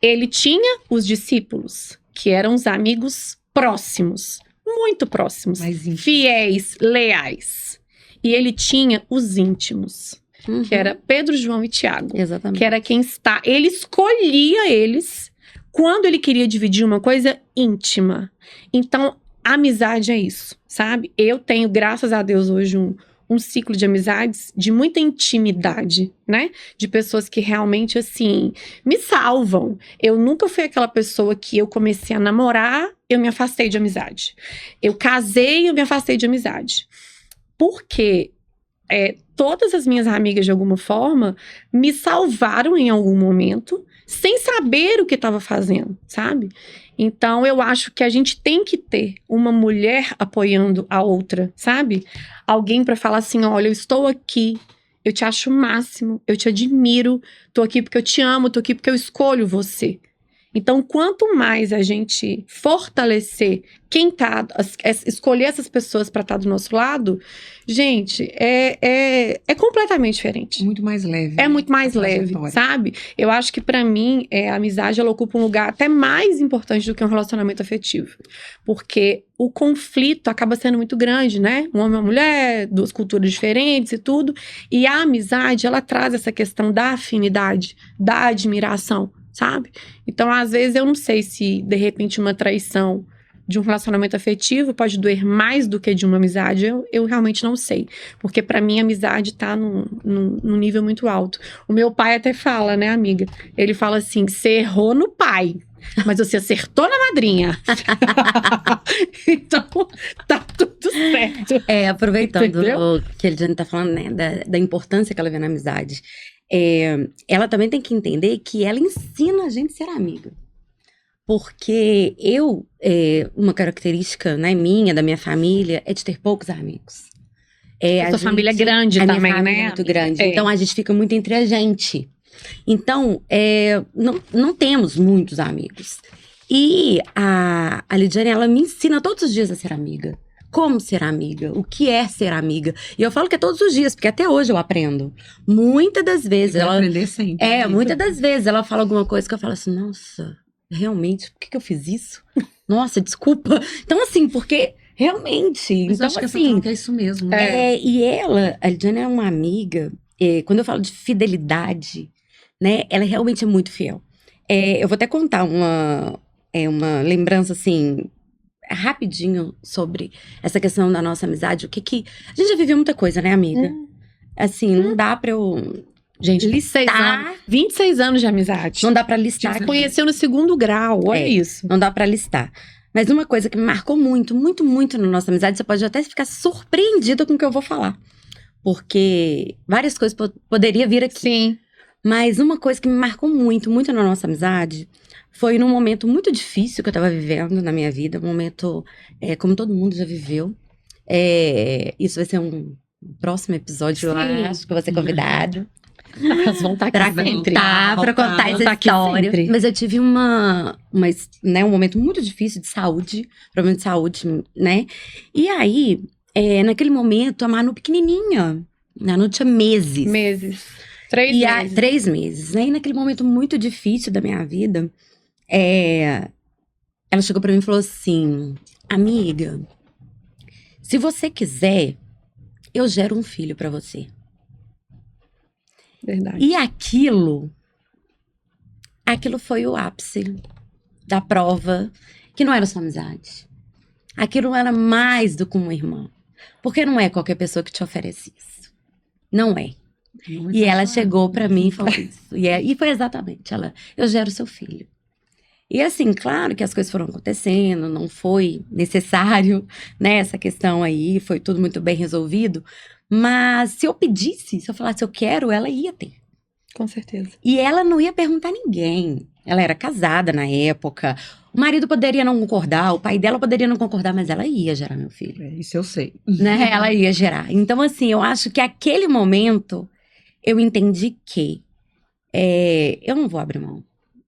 Ele tinha os discípulos, que eram os amigos próximos, muito próximos, fiéis, leais. E ele tinha os íntimos, que era Pedro, João e Tiago. Exatamente. Que era quem está... Ele escolhia eles quando ele queria dividir uma coisa íntima. Então, a amizade é isso, sabe? Eu tenho, graças a Deus, hoje um ciclo de amizades de muita intimidade, né? De pessoas que realmente, assim, me salvam. Eu nunca fui aquela pessoa que eu comecei a namorar, eu me afastei de amizade. Eu casei, eu me afastei de amizade. Porque todas as minhas amigas, de alguma forma, me salvaram em algum momento, sem saber o que estava fazendo, sabe? Então, eu acho que a gente tem que ter uma mulher apoiando a outra, sabe? Alguém para falar assim, olha, eu estou aqui, eu te acho o máximo, eu te admiro, tô aqui porque eu te amo, tô aqui porque eu escolho você. Então, quanto mais a gente fortalecer quem tá, escolher essas pessoas para estar do nosso lado, gente, é completamente diferente. Muito mais leve. É muito mais leve, sabe? Eu acho que pra mim, a amizade, ela ocupa um lugar até mais importante do que um relacionamento afetivo. Porque o conflito acaba sendo muito grande, né? Um homem e uma mulher, 2 culturas diferentes e tudo. E a amizade, ela traz essa questão da afinidade, da admiração, sabe? Então, às vezes, eu não sei se, de repente, uma traição de um relacionamento afetivo pode doer mais do que de uma amizade. Eu realmente não sei. Porque, pra mim, a amizade tá num nível muito alto. O meu pai até fala, né, amiga? Ele fala assim, você errou no pai, mas você acertou na madrinha. Então, tá tudo certo. Aproveitando Entendeu? o que a Eliane tá falando, né, da importância que ela vê na amizade. Ela também tem que entender que ela ensina a gente a ser amiga. Porque uma característica, né, minha, da minha família, é de ter poucos amigos. A sua família é grande também, minha família né? é muito grande. Então, a gente fica muito entre a gente. Então, não temos muitos amigos. E a Lidiane, ela me ensina todos os dias a ser amiga. Como ser amiga, o que é ser amiga. E eu falo que é todos os dias, porque até hoje eu aprendo. Muitas das vezes ela... aprender sempre. Muitas das vezes ela fala alguma coisa que eu falo assim, nossa, realmente, por que eu fiz isso? Nossa, desculpa. Então, assim, porque realmente... Mas então, acho que assim, essa troca é isso mesmo. Né? E a Lidiane é uma amiga, quando eu falo de fidelidade, né, ela realmente é muito fiel. Eu vou até contar uma lembrança, assim... rapidinho sobre essa questão da nossa amizade, a gente já viveu muita coisa, né, amiga? Assim, não dá pra eu... Gente, 26 anos de amizade. Não dá pra listar. Se conheceu no 2º grau, olha isso. Não dá pra listar. Mas uma coisa que me marcou muito, muito, muito na nossa amizade, você pode até ficar surpreendida com o que eu vou falar. Porque várias coisas poderiam vir aqui. Sim. Mas uma coisa que me marcou muito, muito na nossa amizade... foi num momento muito difícil que eu tava vivendo na minha vida. Um momento, como todo mundo já viveu. Isso vai ser um próximo episódio, eu Sim. acho que eu vou ser convidado. Elas vão estar aqui Pra sempre. pra contar Vão essa estar aqui história. sempre. Mas eu tive um momento muito difícil de saúde, problema de saúde, né? E aí, naquele momento, a Manu pequenininha, a Manu tinha meses. Meses. 3 meses. 3 meses, né? E naquele momento muito difícil da minha vida, ela chegou pra mim e falou assim, amiga, se você quiser, eu gero um filho pra você. Verdade. E aquilo foi o ápice da prova, que não era só amizade. Aquilo era mais do que uma irmã. Porque não é qualquer pessoa que te oferece isso. Não é. E ela chegou pra mim e falou isso. E foi exatamente, eu gero seu filho. E assim, claro que as coisas foram acontecendo, não foi necessário, né, essa questão aí, foi tudo muito bem resolvido. Mas se eu pedisse, se eu falasse eu quero, ela ia ter. Com certeza. E ela não ia perguntar a ninguém. Ela era casada na época. O marido poderia não concordar, o pai dela poderia não concordar, mas ela ia gerar meu filho. Isso eu sei. Né? Ela ia gerar. Então, assim, eu acho que aquele momento eu entendi que eu não vou abrir mão.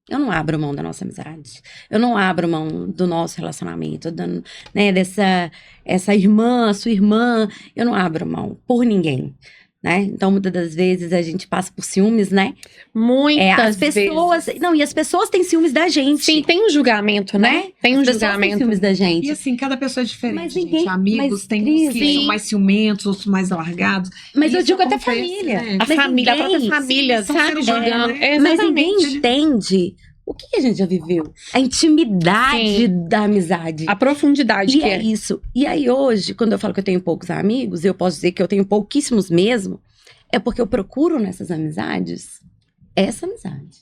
Eu não abro mão da nossa amizade. Eu não abro mão do nosso relacionamento, né, essa irmã, sua irmã. Eu não abro mão por ninguém, né? Então, muitas das vezes a gente passa por ciúmes, né? Muitas As pessoas... vezes. Não, e as pessoas têm ciúmes da gente. Sim, tem um julgamento, né? Tem um As pessoas têm julgamento. ciúmes da gente. E assim, cada pessoa é diferente, Mas gente. ninguém- Amigos, mas, tem Cris, uns que sim. são mais ciumentos, outros mais largados. Mas eu Isso digo até acontece, família. né? A Mas família, a ninguém- própria família, são sabe? seres Julgando. humanos, É, Mas ninguém exatamente. entende o que a gente já viveu. A intimidade da amizade. A profundidade E que é é. isso. E aí hoje, quando eu falo que eu tenho poucos amigos, eu posso dizer que eu tenho pouquíssimos mesmo, é porque eu procuro nessas amizades essa amizade.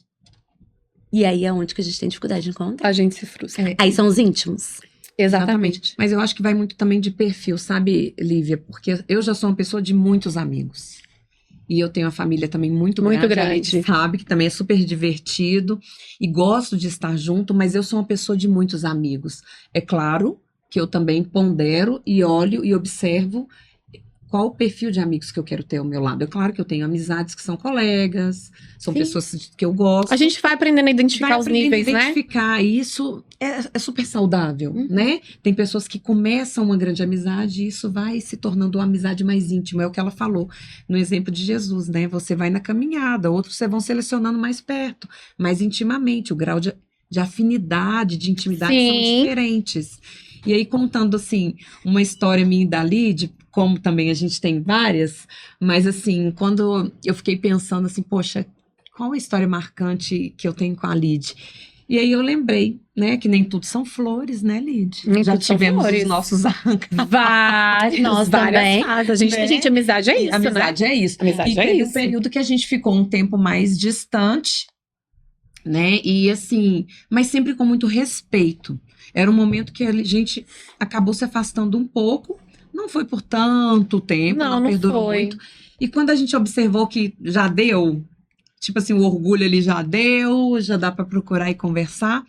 E aí é onde que a gente tem dificuldade de encontrar. A gente se frustra. Aí são os íntimos. Exatamente. Mas eu acho que vai muito também de perfil, sabe, Lívia? Porque eu já sou uma pessoa de muitos amigos. E eu tenho uma família também muito Muito grande. A gente grande. sabe que também é super divertido. E gosto de estar junto, mas eu sou uma pessoa de muitos amigos. É claro que eu também pondero e olho e observo qual o perfil de amigos que eu quero ter ao meu lado. É claro que eu tenho amizades que são colegas, são Sim. pessoas que eu gosto. A gente vai aprendendo a identificar Vai os aprendendo níveis, a né? identificar, e isso é super saudável, Uhum. né? Tem pessoas que começam uma grande amizade e isso vai se tornando uma amizade mais íntima, é o que ela falou no exemplo de Jesus, né? Você vai na caminhada, outros você vão selecionando mais perto, mais intimamente, o grau de afinidade, de intimidade são Sim. diferentes. E aí, contando, assim, uma história minha e da Lid, como também a gente tem várias, mas assim, quando eu fiquei pensando assim, poxa, qual a história marcante que eu tenho com a Lid? E aí eu lembrei, né, que nem tudo são flores, né, Lid? Nem Já tudo são tivemos flores. os nossos Várias, Nós várias também. fases. Né? Gente, amizade é isso, amizade né? é isso. Amizade E é teve isso. um período que a gente ficou um tempo mais distante, né? E assim, mas sempre com muito respeito. Era um momento que a gente acabou se afastando um pouco. Não foi por tanto tempo, Não perdurou foi. muito. E quando a gente observou que já deu, tipo assim, o orgulho ali já deu, já dá para procurar e conversar,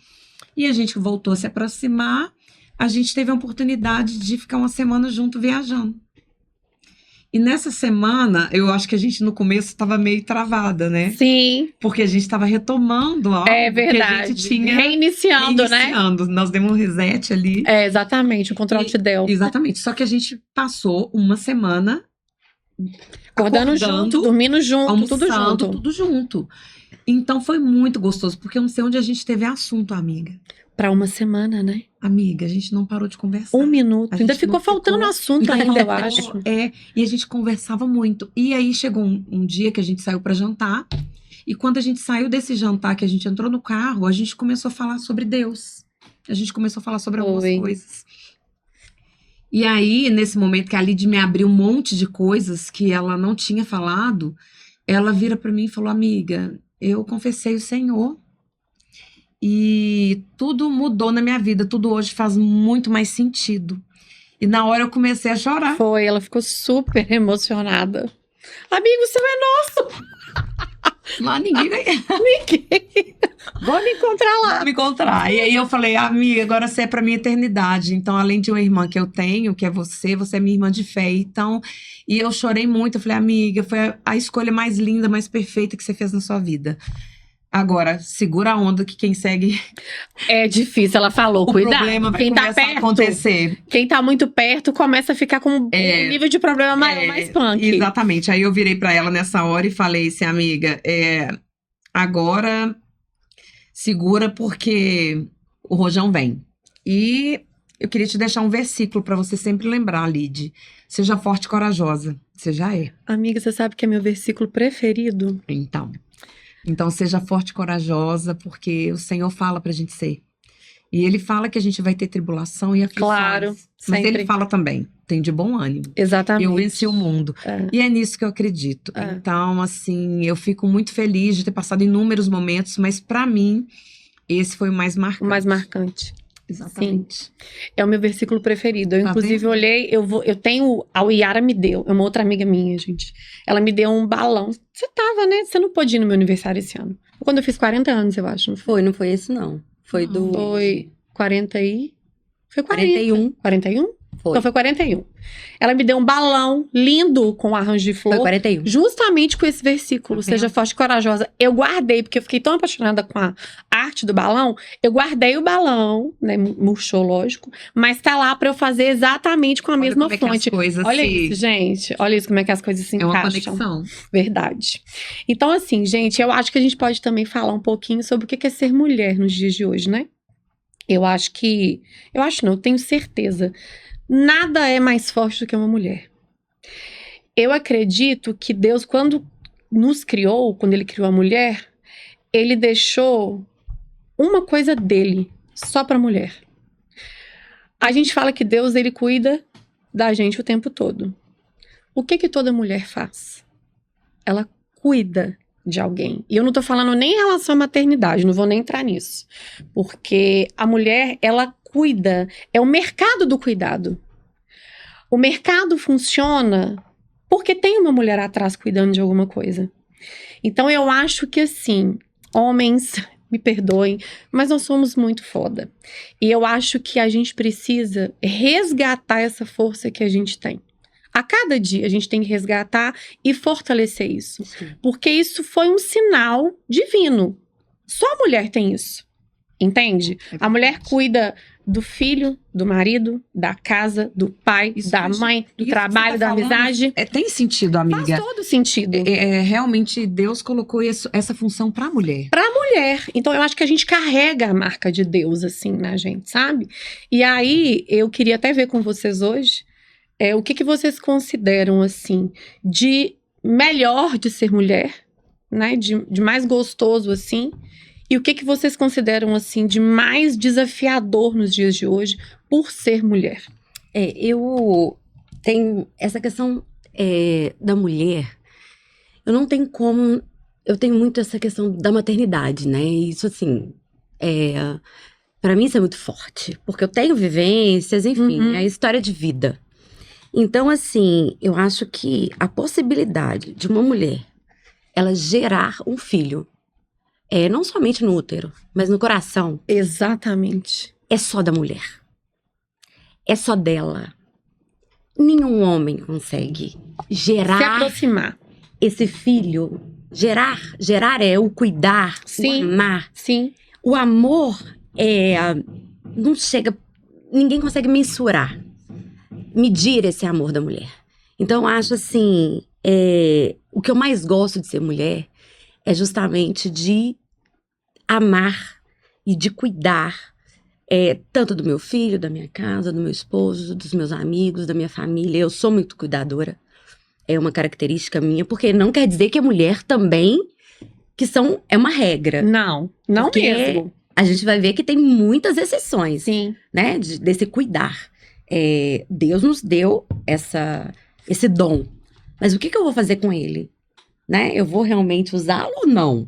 e a gente voltou a se aproximar, a gente teve a oportunidade de ficar uma semana junto viajando. E nessa semana, eu acho que a gente no começo estava meio travada, né? Sim, Porque a gente estava retomando algo é que a verdade. gente tinha Reiniciando, né? reiniciando. Nós demos um reset ali. É, exatamente. O controle te deu. Exatamente. Só que a gente passou uma semana Acordando junto, dormindo junto, tudo almoçando, junto. tudo junto. Então foi muito gostoso, porque eu não sei onde a gente teve assunto, amiga. Pra uma semana, né? Amiga, a gente não parou de conversar. 1 minuto. A Ainda gente ficou não faltando ficou- assunto ainda, eu acho. E a gente conversava muito. E aí chegou um dia que a gente saiu para jantar. E quando a gente saiu desse jantar, que a gente entrou no carro, a gente começou a falar sobre Deus. A gente começou a falar sobre algumas Foi. coisas. E aí, nesse momento que a Lid me abriu um monte de coisas que ela não tinha falado, ela vira para mim e falou: amiga, eu confessei o Senhor. E tudo mudou na minha vida. Tudo hoje faz muito mais sentido. E na hora eu comecei a chorar. Foi, ela ficou super emocionada. Amigo, você é nosso! Lá ninguém vai Vou me encontrar lá. me encontrar. E aí eu falei, amiga, agora você é pra minha eternidade. Então, além de uma irmã que eu tenho, que é você é minha irmã de fé. Então, e eu chorei muito. Eu falei, amiga, foi a escolha mais linda, mais perfeita que você fez na sua vida. Agora, segura a onda que quem segue É difícil, ela falou. o Cuidado. problema vai Quem tá começar a perto, acontecer. quem tá muito perto começa a ficar com um nível de problema maior, mais punk. Exatamente. Aí eu virei pra ela nessa hora e falei assim, amiga, agora segura porque o rojão vem. E eu queria te deixar um versículo pra você sempre lembrar, Lid. Seja forte e corajosa. Você já é. Amiga, você sabe que é meu versículo preferido? Então seja forte e corajosa, porque o Senhor fala pra gente ser. E Ele fala que a gente vai ter tribulação e aflições. Claro, Mas sempre. Ele fala também, tem de bom ânimo. Exatamente. Eu venci o mundo. É. E é nisso que eu acredito. É. Então, assim, eu fico muito feliz de ter passado inúmeros momentos, mas pra mim, esse foi o mais marcante. O mais marcante. Exatamente. É o meu versículo preferido. Eu, Tá inclusive, vendo? olhei, eu tenho. A Yara me deu, é uma outra amiga minha, gente. Ela me deu um balão. Você tava, né? Você não pôde ir no meu aniversário esse ano. Foi quando eu fiz 40 anos, eu acho. Não foi? Não foi esse, não. Foi do... Foi 40 e. Foi 40. 41. 41? Foi. Então foi 41. Ela me deu um balão lindo com arranjo de flor. Foi 41. Justamente com esse versículo, Tá vendo? seja forte e corajosa. Eu guardei, porque eu fiquei tão apaixonada com a arte do balão. Eu guardei o balão, né? Murchou, lógico. Mas tá lá pra eu fazer exatamente com a Olha mesma como é que as fonte. coisas Olha se- isso, gente. Olha isso, como é que as coisas se É uma encaixam. conexão. Verdade. Então, assim, gente, eu acho que a gente pode também falar um pouquinho sobre o que é ser mulher nos dias de hoje, né? Eu acho não, eu tenho certeza. Nada é mais forte do que uma mulher. Eu acredito que Deus, quando nos criou, quando Ele criou a mulher, Ele deixou uma coisa dele só pra mulher. A gente fala que Deus, Ele cuida da gente o tempo todo. O que toda mulher faz? Ela cuida de alguém. E eu não tô falando nem em relação à maternidade, não vou nem entrar nisso. Porque a mulher, ela cuida, é o mercado do cuidado. O mercado funciona porque tem uma mulher atrás cuidando de alguma coisa. Então eu acho que assim, homens, me perdoem, mas nós somos muito foda. E eu acho que a gente precisa resgatar essa força que a gente tem. A cada dia a gente tem que resgatar e fortalecer isso. Sim. Porque isso foi um sinal divino. Só a mulher tem isso. Entende? A mulher cuida do filho, do marido, da casa, do pai, Isso da faz- mãe, do isso que trabalho, você tá da falando amizade. Tem sentido, Faz amiga. todo sentido. Realmente, Deus colocou essa função pra mulher. Mulher. Então, eu acho que a gente carrega a marca de Deus, assim, na gente, sabe? E aí, eu queria até ver com vocês hoje, o que vocês consideram, assim, de melhor de ser mulher, né? De mais gostoso, assim. E o que vocês consideram, assim, de mais desafiador nos dias de hoje por ser mulher? Eu tenho essa questão da mulher. Eu não tenho como. Eu tenho muito essa questão da maternidade, né? Isso, assim. Pra mim, isso é muito forte. Porque eu tenho vivências, enfim, Uhum. é história de vida. Então, assim, eu acho que a possibilidade de uma mulher ela gerar um filho, não somente no útero, mas no coração, Exatamente. é só da mulher. É só dela. Nenhum homem consegue Se gerar aproximar. esse filho. Gerar é o cuidar, Sim. o amar. Sim. O amor não chega. Ninguém consegue mensurar, medir esse amor da mulher. Então, eu acho assim. O que eu mais gosto de ser mulher é justamente de amar e de cuidar tanto do meu filho, da minha casa, do meu esposo, dos meus amigos, da minha família. Eu sou muito cuidadora. É uma característica minha, porque não quer dizer que a mulher também, é uma regra. Não Porque mesmo. A gente vai ver que tem muitas exceções, Sim. né? Desse cuidar. Deus nos deu esse dom. Mas o que eu vou fazer com ele? Né? Eu vou realmente usá-lo ou não?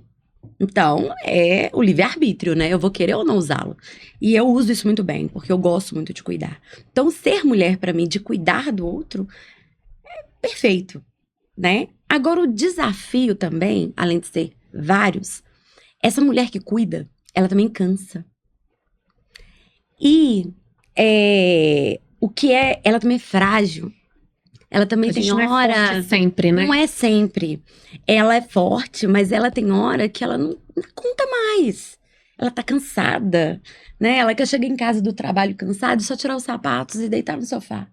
Então, é o livre-arbítrio, né? Eu vou querer ou não usá-lo. E eu uso isso muito bem, porque eu gosto muito de cuidar. Então, ser mulher, pra mim, de cuidar do outro, é perfeito, né? Agora, o desafio também, além de ser vários. Essa mulher que cuida, ela também cansa. E ela também é frágil. Ela também tem não hora... é forte sempre, né? Não é sempre. Ela é forte, mas ela tem hora que ela não conta mais. Ela tá cansada, né? Ela quer chegar em casa do trabalho cansada e só tirar os sapatos e deitar no sofá.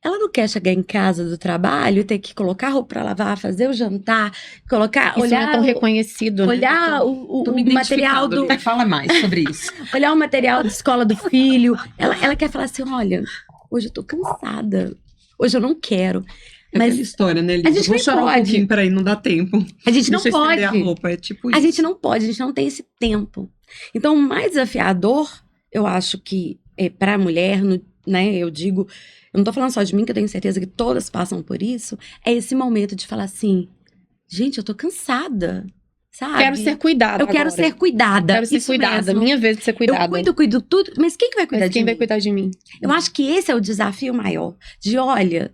Ela não quer chegar em casa do trabalho e ter que colocar roupa pra lavar, fazer o jantar, Isso não é tão reconhecido, né? olhar o material do... Fala mais sobre isso. Olhar o material da escola do filho. Ela quer falar assim, olha, hoje eu tô cansada. Hoje eu não quero. Mas aquela história, né, Lívia? A gente Vou chorar um pouquinho, peraí, não dá tempo. A gente não Deixa eu pode. estender a roupa, é tipo isso. A gente não pode, a gente não tem esse tempo. Então, o mais desafiador, eu acho que pra mulher, né, eu não tô falando só de mim, que eu tenho certeza que todas passam por isso, é esse momento de falar assim, gente, eu tô cansada, sabe? Quero ser cuidada Eu quero agora. ser cuidada. Quero ser Isso cuidada, mesmo. minha vez de ser cuidada. Eu cuido tudo, mas quem que vai cuidar Mas de quem mim? vai cuidar de mim? Eu acho que esse é o desafio maior, de olha,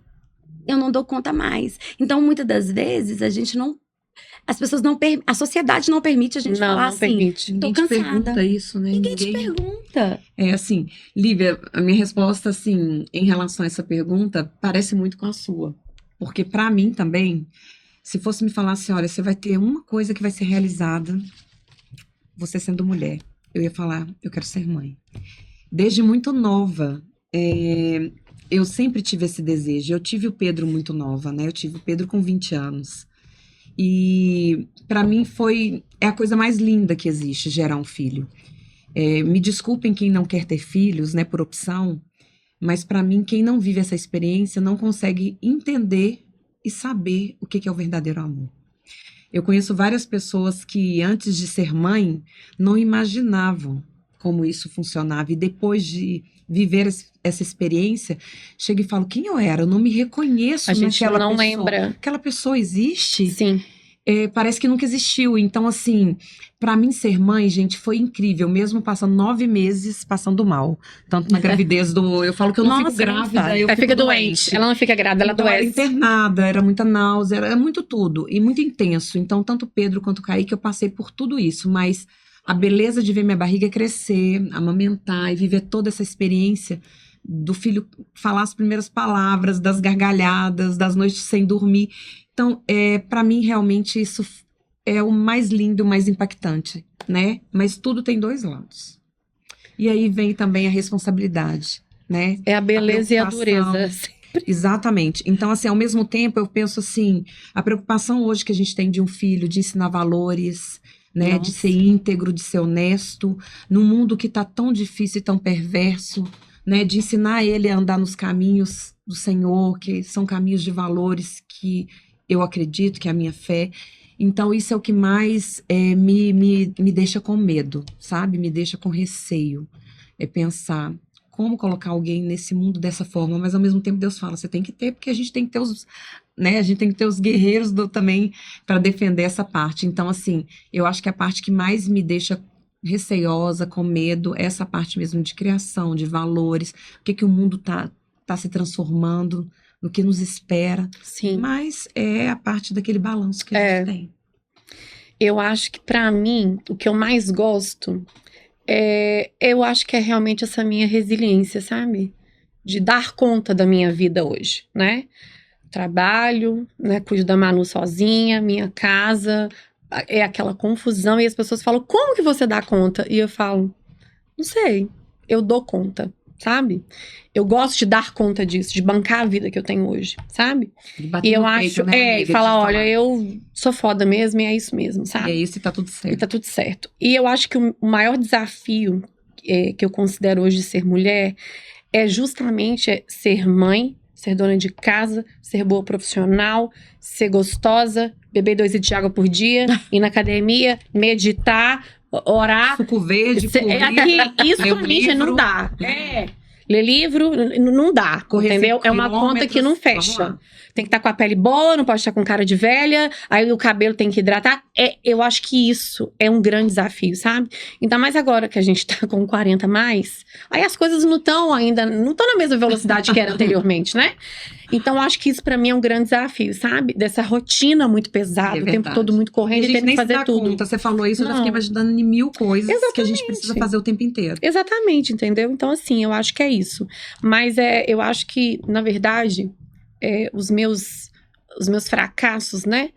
eu não dou conta mais. Então, muitas das vezes, a gente não... As pessoas não... A sociedade não permite a gente falar assim, permite. tô Ninguém te cansada. pergunta isso, né? Ninguém te pergunta. É assim, Lívia, a minha resposta, assim, em relação a essa pergunta, parece muito com a sua. Porque pra mim também, se fosse me falar assim, olha, você vai ter uma coisa que vai ser realizada, você sendo mulher, eu ia falar, eu quero ser mãe. Desde muito nova, eu sempre tive esse desejo. Eu tive o Pedro muito nova, né? Eu tive o Pedro com 20 anos. E pra mim é a coisa mais linda que existe, gerar um filho. Me desculpem quem não quer ter filhos, né, por opção, mas pra mim, quem não vive essa experiência não consegue entender e saber o que é o verdadeiro amor. Eu conheço várias pessoas que, antes de ser mãe, não imaginavam como isso funcionava. E depois de viver essa experiência, chego e falo, quem eu era? Eu não me reconheço A gente naquela não pessoa. lembra. Aquela pessoa existe? Sim. Parece que nunca existiu. Então, assim, pra mim ser mãe, gente, foi incrível. Mesmo passando 9 meses passando mal. Tanto na gravidez eu falo que eu não fico grávida, eu Ela fico fica doente. Ela não fica grávida, ela então, era adoece. internada, era muita náusea, era muito tudo. E muito intenso. Então, tanto o Pedro quanto o Kaique, eu passei por tudo isso. Mas a beleza de ver minha barriga crescer, amamentar e viver toda essa experiência do filho falar as primeiras palavras, das gargalhadas, das noites sem dormir. Então, para mim, realmente, isso é o mais lindo, o mais impactante, né? Mas tudo tem dois lados. E aí vem também a responsabilidade, né? É a beleza e a dureza. Exatamente. Então, assim, ao mesmo tempo, eu penso assim, a preocupação hoje que a gente tem de um filho, de ensinar valores, né? De ser íntegro, de ser honesto, num mundo que tá tão difícil e tão perverso, né? De ensinar ele a andar nos caminhos do Senhor, que são caminhos de valores que eu acredito, que é a minha fé. Então, isso é o que mais me deixa com medo, sabe? Me deixa com receio. É pensar como colocar alguém nesse mundo dessa forma, mas ao mesmo tempo Deus fala, você tem que ter, porque a gente tem que ter a gente tem que ter os guerreiros também para defender essa parte. Então, assim, eu acho que a parte que mais me deixa receiosa, com medo, é essa parte mesmo de criação, de valores, o que o mundo tá se transformando, no que nos espera. Sim. Mas é a parte daquele balanço que a gente tem. Eu acho que, pra mim, o que eu mais gosto eu acho que é realmente essa minha resiliência, sabe? De dar conta da minha vida hoje, né? Trabalho, né? Cuido da Manu sozinha, minha casa, é aquela confusão. E as pessoas falam, como que você dá conta? E eu falo, não sei, eu dou conta. Sabe? Eu gosto de dar conta disso, de bancar a vida que eu tenho hoje, sabe? E eu acho, e falar, olha, eu sou foda mesmo e é isso mesmo, sabe? E é isso e tá tudo certo. E tá tudo certo. E eu acho que o maior desafio que eu considero hoje de ser mulher é justamente ser mãe, ser dona de casa, ser boa profissional, ser gostosa, beber 2 litros de água por dia, ir na academia, meditar, orar. Suco verde, isso pra mim já não dá. Ler livro, não dá, correr, entendeu? É uma conta que não fecha. Tem que estar com a pele boa, não pode estar com cara de velha, aí o cabelo tem que hidratar. Eu acho que isso é um grande desafio, sabe? Ainda mais agora que a gente tá com 40 mais, aí as coisas não estão na mesma velocidade que era anteriormente, né? Então, eu acho que isso pra mim é um grande desafio, sabe? Dessa rotina muito pesada, É o tempo verdade. todo muito E a correndo e gente tendo nem que se fazer dá tudo. conta. Você falou isso, eu já Não. fiquei imaginando em mil coisas que a gente Exatamente. precisa fazer o tempo inteiro. Exatamente, entendeu? Então, assim, eu acho que é isso. Mas eu acho que, na verdade, os meus fracassos, né?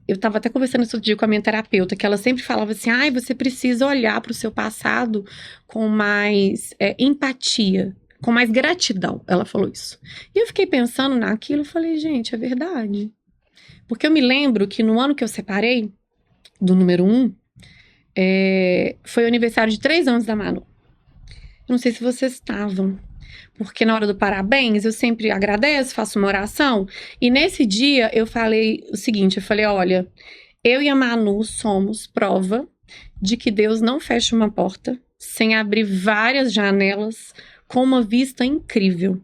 Eu tava até conversando esse outro dia com a minha terapeuta, que ela sempre falava assim, ai, você precisa olhar pro seu passado com mais empatia, com mais gratidão. Ela falou isso. E eu fiquei pensando naquilo e falei, gente, é verdade. Porque eu me lembro que no ano que eu separei, do número 1, foi o aniversário de 3 anos da Manu. Eu não sei se vocês estavam. Porque na hora do parabéns, eu sempre agradeço, faço uma oração. E nesse dia, eu falei o seguinte, eu falei, olha, eu e a Manu somos prova de que Deus não fecha uma porta sem abrir várias janelas com uma vista incrível.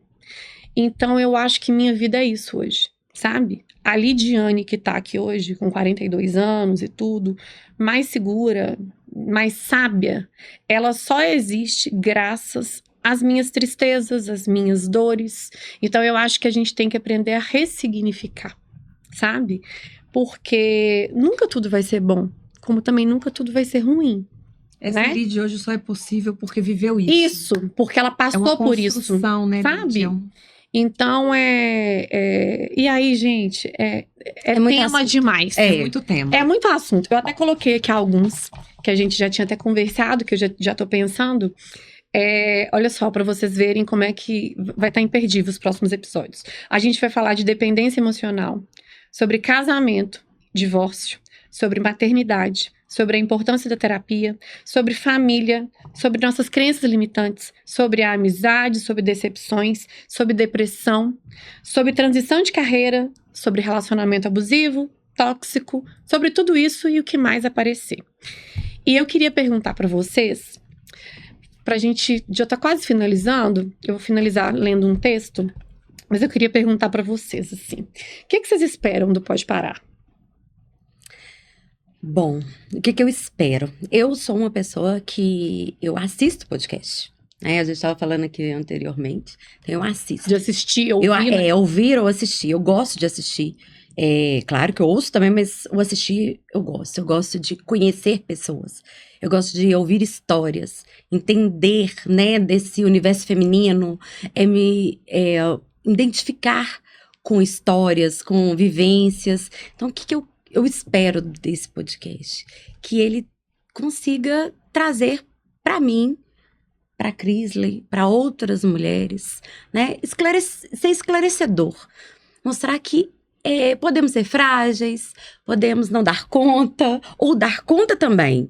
Então, eu acho que minha vida é isso hoje, sabe? A Lidiane que tá aqui hoje, com 42 anos e tudo, mais segura, mais sábia, ela só existe graças às minhas tristezas, às minhas dores. Então, eu acho que a gente tem que aprender a ressignificar, sabe? Porque nunca tudo vai ser bom, como também nunca tudo vai ser ruim. Essa né? Lid hoje só é possível porque viveu isso. Isso, porque ela É passou uma por isso, construção, né, sabe? Lid? Então, e aí, gente, é muito tema assunto. demais. É muito tema. É muito assunto. Eu até coloquei aqui alguns que a gente já tinha até conversado, que eu já tô pensando. Olha só, para vocês verem como é que vai estar imperdível os próximos episódios. A gente vai falar de dependência emocional, sobre casamento, divórcio, sobre maternidade, sobre a importância da terapia, sobre família, sobre nossas crenças limitantes, sobre a amizade, sobre decepções, sobre depressão, sobre transição de carreira, sobre relacionamento abusivo, tóxico, sobre tudo isso e o que mais aparecer. E eu queria perguntar para vocês, pra gente já tá quase finalizando, eu vou finalizar lendo um texto, mas eu queria perguntar para vocês assim, o que vocês esperam do Pode Parar? Bom, o que eu espero? Eu sou uma pessoa que eu assisto podcast. Né? A gente estava falando aqui anteriormente. Então eu assisto. De assistir, ouvir, né? Ouvir ou assistir. Eu gosto de assistir. Claro que eu ouço também, mas o assistir eu gosto. Eu gosto de conhecer pessoas. Eu gosto de ouvir histórias. Entender, né, desse universo feminino. Me identificar com histórias, com vivências. Então, o que eu espero desse podcast? Que ele consiga trazer para mim, para Crisley, para outras mulheres, né? Ser esclarecedor. Mostrar que podemos ser frágeis, podemos não dar conta, ou dar conta também,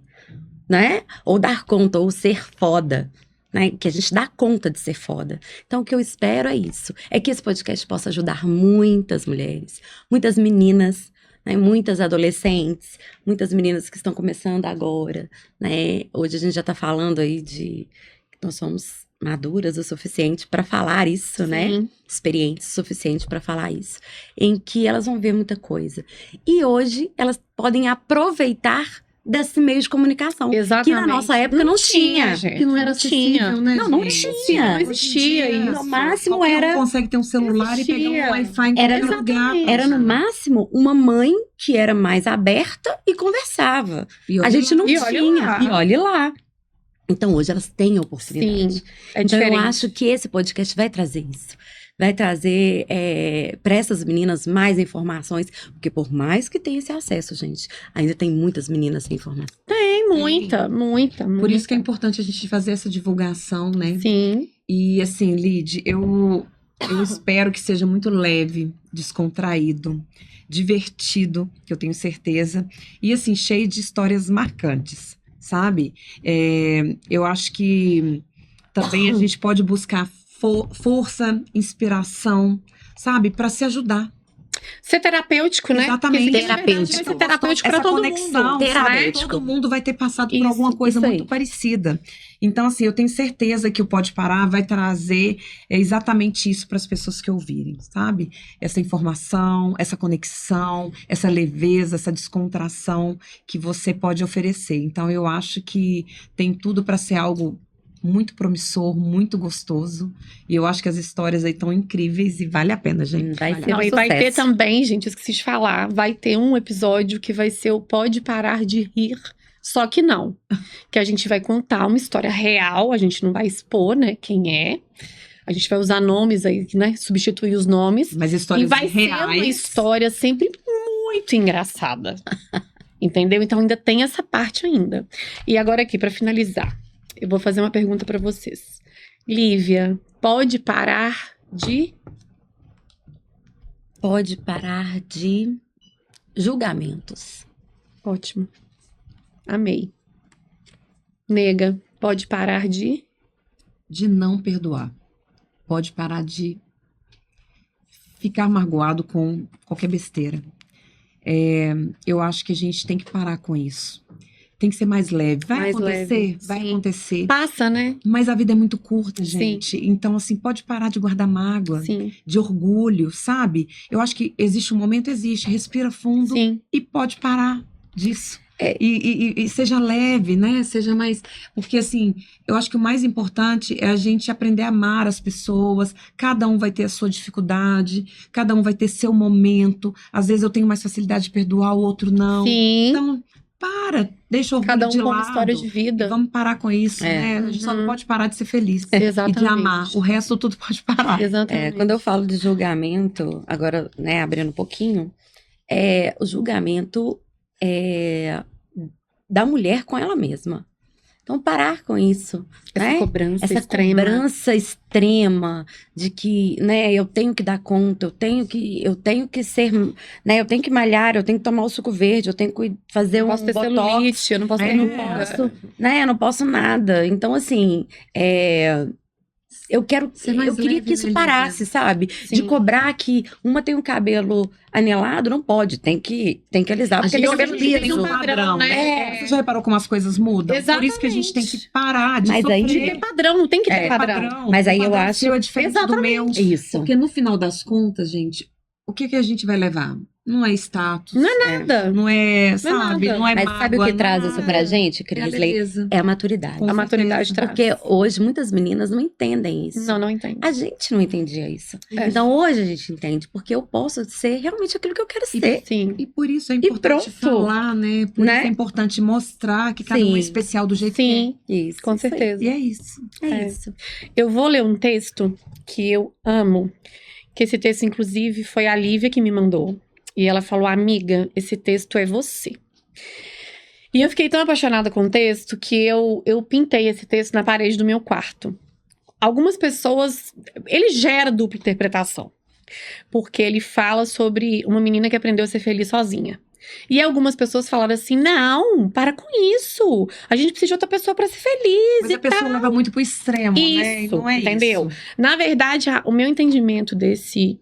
né? Ou dar conta, ou ser foda. Né? Que a gente dá conta de ser foda. Então, o que eu espero é isso. É que esse podcast possa ajudar muitas mulheres, muitas meninas, né? Muitas adolescentes, muitas meninas que estão começando agora, né? Hoje a gente já tá falando aí de que nós somos maduras o suficiente para falar isso, Sim. né? Experientes o suficiente para falar isso. Em que elas vão ver muita coisa. E hoje elas podem aproveitar desse meio de comunicação. Exatamente. Que na nossa época não tinha. gente. Que não era Não tinha. acessível, né, Não gente? tinha. Não existia Hoje em dia, isso. No máximo qualquer era... um consegue ter um celular e pegar Existia. um Wi-Fi em Era qualquer lugar. Era no máximo uma mãe que era mais aberta e conversava. E A olha gente não E olha tinha. lá. E olhe lá. Então hoje elas têm a oportunidade. Sim, Então diferente. eu acho que esse podcast vai trazer isso. Vai trazer para essas meninas mais informações. Porque por mais que tenha esse acesso, gente, ainda tem muitas meninas sem informação. Tem muita. Por isso que é importante a gente fazer essa divulgação, né? Sim. E assim, Lid, eu espero que seja muito leve, descontraído, divertido, que eu tenho certeza, e assim, cheio de histórias marcantes, sabe? Eu acho que também a gente pode buscar força, inspiração, sabe? Para se ajudar. Ser terapêutico, né? Exatamente. Porque, na verdade, vai ser terapêutico para Essa todo conexão, mundo. Terapêutico. todo mundo vai ter passado por Isso, alguma coisa isso aí. muito parecida. Então, assim, eu tenho certeza que o Pode Parar vai trazer exatamente isso para as pessoas que ouvirem, sabe? Essa informação, essa conexão, essa leveza, essa descontração que você pode oferecer. Então, eu acho que tem tudo para ser algo muito promissor, muito gostoso. E eu acho que as histórias aí estão incríveis e vale a pena, gente. Vai Vale ser a Não, pena. e vai ter sucesso. também, gente, eu esqueci de falar, vai ter um episódio que vai ser o Pode Parar de Rir, só que não. Que a gente vai contar uma história real, a gente não vai expor, né, quem é. A gente vai usar nomes aí, né, substituir os nomes. Mas E histórias vai ser reais. uma história sempre muito engraçada. Entendeu? Então ainda tem essa parte ainda. E agora aqui, pra finalizar, eu vou fazer uma pergunta pra vocês. Lívia, pode parar de... Pode parar de julgamentos. Ótimo. Amei. Nega, pode parar de... De não perdoar. Pode parar de ficar magoado com qualquer besteira. Eu acho que a gente tem que parar com isso. Tem que ser mais leve. Vai Mais acontecer? leve, Vai sim. acontecer. Passa, né? Mas a vida é muito curta, Sim. gente. Então, assim, pode parar de guardar mágoa, Sim, de orgulho, sabe? Eu acho que existe um momento, existe. Respira fundo sim. e pode parar disso. É. E seja leve, né? Seja mais. Porque, assim, eu acho que o mais importante é a gente aprender a amar as pessoas. Cada um vai ter a sua dificuldade, cada um vai ter seu momento. Às vezes eu tenho mais facilidade de perdoar, o outro não. Sim. Então, deixa o orgulho Cada um de com uma lado. história de vida. Vamos parar com isso, É. né? A gente só não Uhum. pode parar de ser feliz. Exatamente. E de amar. O resto tudo pode parar. Exatamente. Quando eu falo de julgamento, agora, né, abrindo um pouquinho, o julgamento da mulher com ela mesma. Então, parar com isso, Essa né? cobrança Essa extrema. cobrança extrema de que, né, eu tenho que dar conta, eu tenho que ser, né, eu tenho que malhar, eu tenho que tomar o suco verde, eu tenho que fazer Eu um não posso ter botox, celulite, eu não posso ter É. não ruga. posso, né, eu não posso nada. Então, assim, eu Ser mais queria leve, que isso né, parasse, sabe? Sim. De cobrar que uma tem um cabelo anelado, não pode, tem que alisar, porque tem hoje cabelo a gente tem liso. um padrão, né? Você já reparou como as coisas mudam? Por isso que a gente tem que parar de Mas aí- Tem que sofrer. ter padrão, não tem que ter É, padrão. Mas aí O eu padrão acho- seu é diferente do meu. Isso. Porque no final das contas, gente, o que a gente vai levar? Não é status. Não é nada. Não é, sabe? nada. Não é Mas mágoa, sabe o que não traz é- isso pra gente, É a Crisley? beleza. É a maturidade. Com A maturidade certeza. traz. Porque hoje muitas meninas não entendem isso. Não entendo. A gente não entendia isso. É. Então hoje a gente entende, porque eu posso ser realmente aquilo que eu quero ser. Sim. E por isso é importante pronto. falar, né? Por Né? isso é importante mostrar que cada um é Sim. especial do jeito Sim, Isso. com isso aí. certeza. que é. E é isso. É É. isso. Eu vou ler um texto que eu amo, que esse texto, inclusive, foi a Lívia que me mandou. E ela falou, amiga, esse texto é você. E eu fiquei tão apaixonada com o texto que eu pintei esse texto na parede do meu quarto. Algumas pessoas... Ele gera dupla interpretação. Porque ele fala sobre uma menina que aprendeu a ser feliz sozinha. E algumas pessoas falaram assim, não, para com isso. A gente precisa de outra pessoa para ser feliz Mas e a pessoa tal. leva muito pro extremo, né? E Isso, não é entendeu? isso. Na verdade, o meu entendimento desse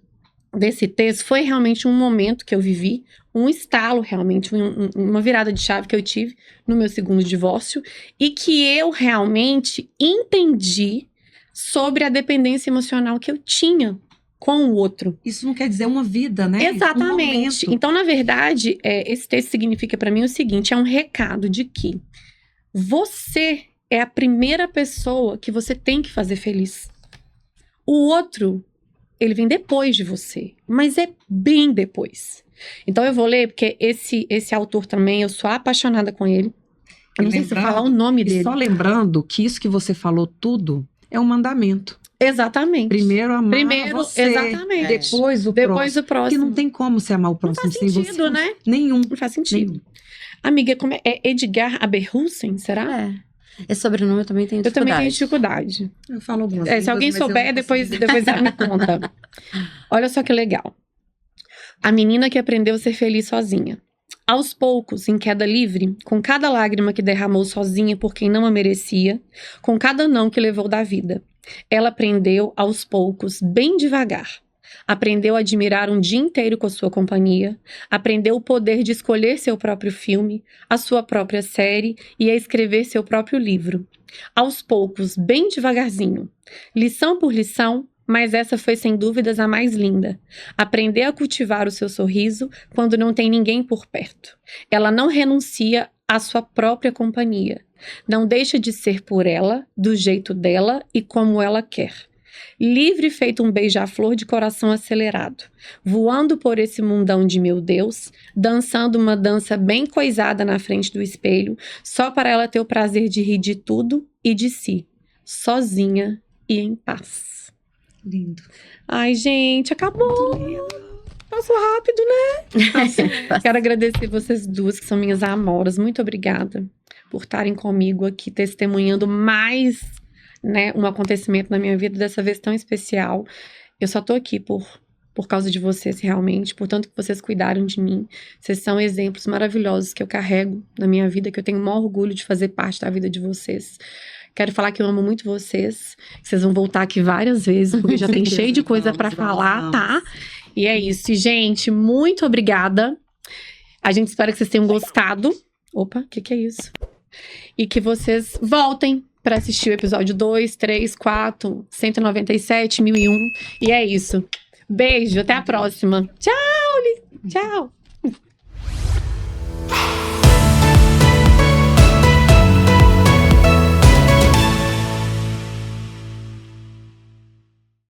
texto foi realmente um momento que eu vivi, um estalo realmente, uma virada de chave que eu tive no meu segundo divórcio e que eu realmente entendi sobre a dependência emocional que eu tinha com o outro. Isso não quer dizer uma vida, né? Um Exatamente. momento. Então, na verdade, esse texto significa para mim o seguinte, é um recado de que você é a primeira pessoa que você tem que fazer feliz. O outro, ele vem depois de você, mas é bem depois. Então eu vou ler, porque esse autor também, eu sou apaixonada com ele. Eu não sei se eu falar o nome E dele. só lembrando que isso que você falou tudo é um mandamento. Exatamente. Primeiro amar Primeiro, você, exatamente. depois o Depois próximo. o próximo. Porque não tem como você amar o Não próximo faz sem sentido, você. né? Nenhum. Não faz sentido. Nenhum. Amiga, como é Edgar Aberhusen, será? É. Esse sobrenome eu também tenho Eu também tenho dificuldade. dificuldade. Eu falo algumas Se línguas, alguém mas eu souber, não depois consigo. ela me conta. Olha só que legal. A menina que aprendeu a ser feliz sozinha. Aos poucos, em queda livre, com cada lágrima que derramou sozinha por quem não a merecia, com cada não que levou da vida, ela aprendeu aos poucos, bem devagar. Aprendeu a admirar um dia inteiro com a sua companhia, aprendeu o poder de escolher seu próprio filme, a sua própria série e a escrever seu próprio livro. Aos poucos, bem devagarzinho, lição por lição, mas essa foi sem dúvidas a mais linda. Aprender a cultivar o seu sorriso quando não tem ninguém por perto. Ela não renuncia à sua própria companhia. Não deixa de ser por ela, do jeito dela e como ela quer. Livre feito um beija-flor de coração acelerado, voando por esse mundão de meu Deus, dançando uma dança bem coisada na frente do espelho, só para ela ter o prazer de rir de tudo e de si, sozinha e em paz. Lindo. Ai, gente, acabou! Passou rápido, né? Quero agradecer vocês duas, que são minhas amoras. Muito obrigada por estarem comigo aqui, testemunhando mais, né, um acontecimento na minha vida, dessa vez tão especial. Eu só tô aqui por causa de vocês, realmente, por tanto que vocês cuidaram de mim. Vocês são exemplos maravilhosos que eu carrego na minha vida, que eu tenho o maior orgulho de fazer parte da vida de vocês. Quero falar que eu amo muito vocês, que vocês vão voltar aqui várias vezes, porque já tem cheio de coisa pra falar, tá? E é isso. E, gente, muito obrigada. A gente espera que vocês tenham gostado. Opa, o que é isso? E que vocês voltem para assistir o episódio 2, 3, 4, 197, 1001. E é isso. Beijo, até a próxima. Tchau, Tchau.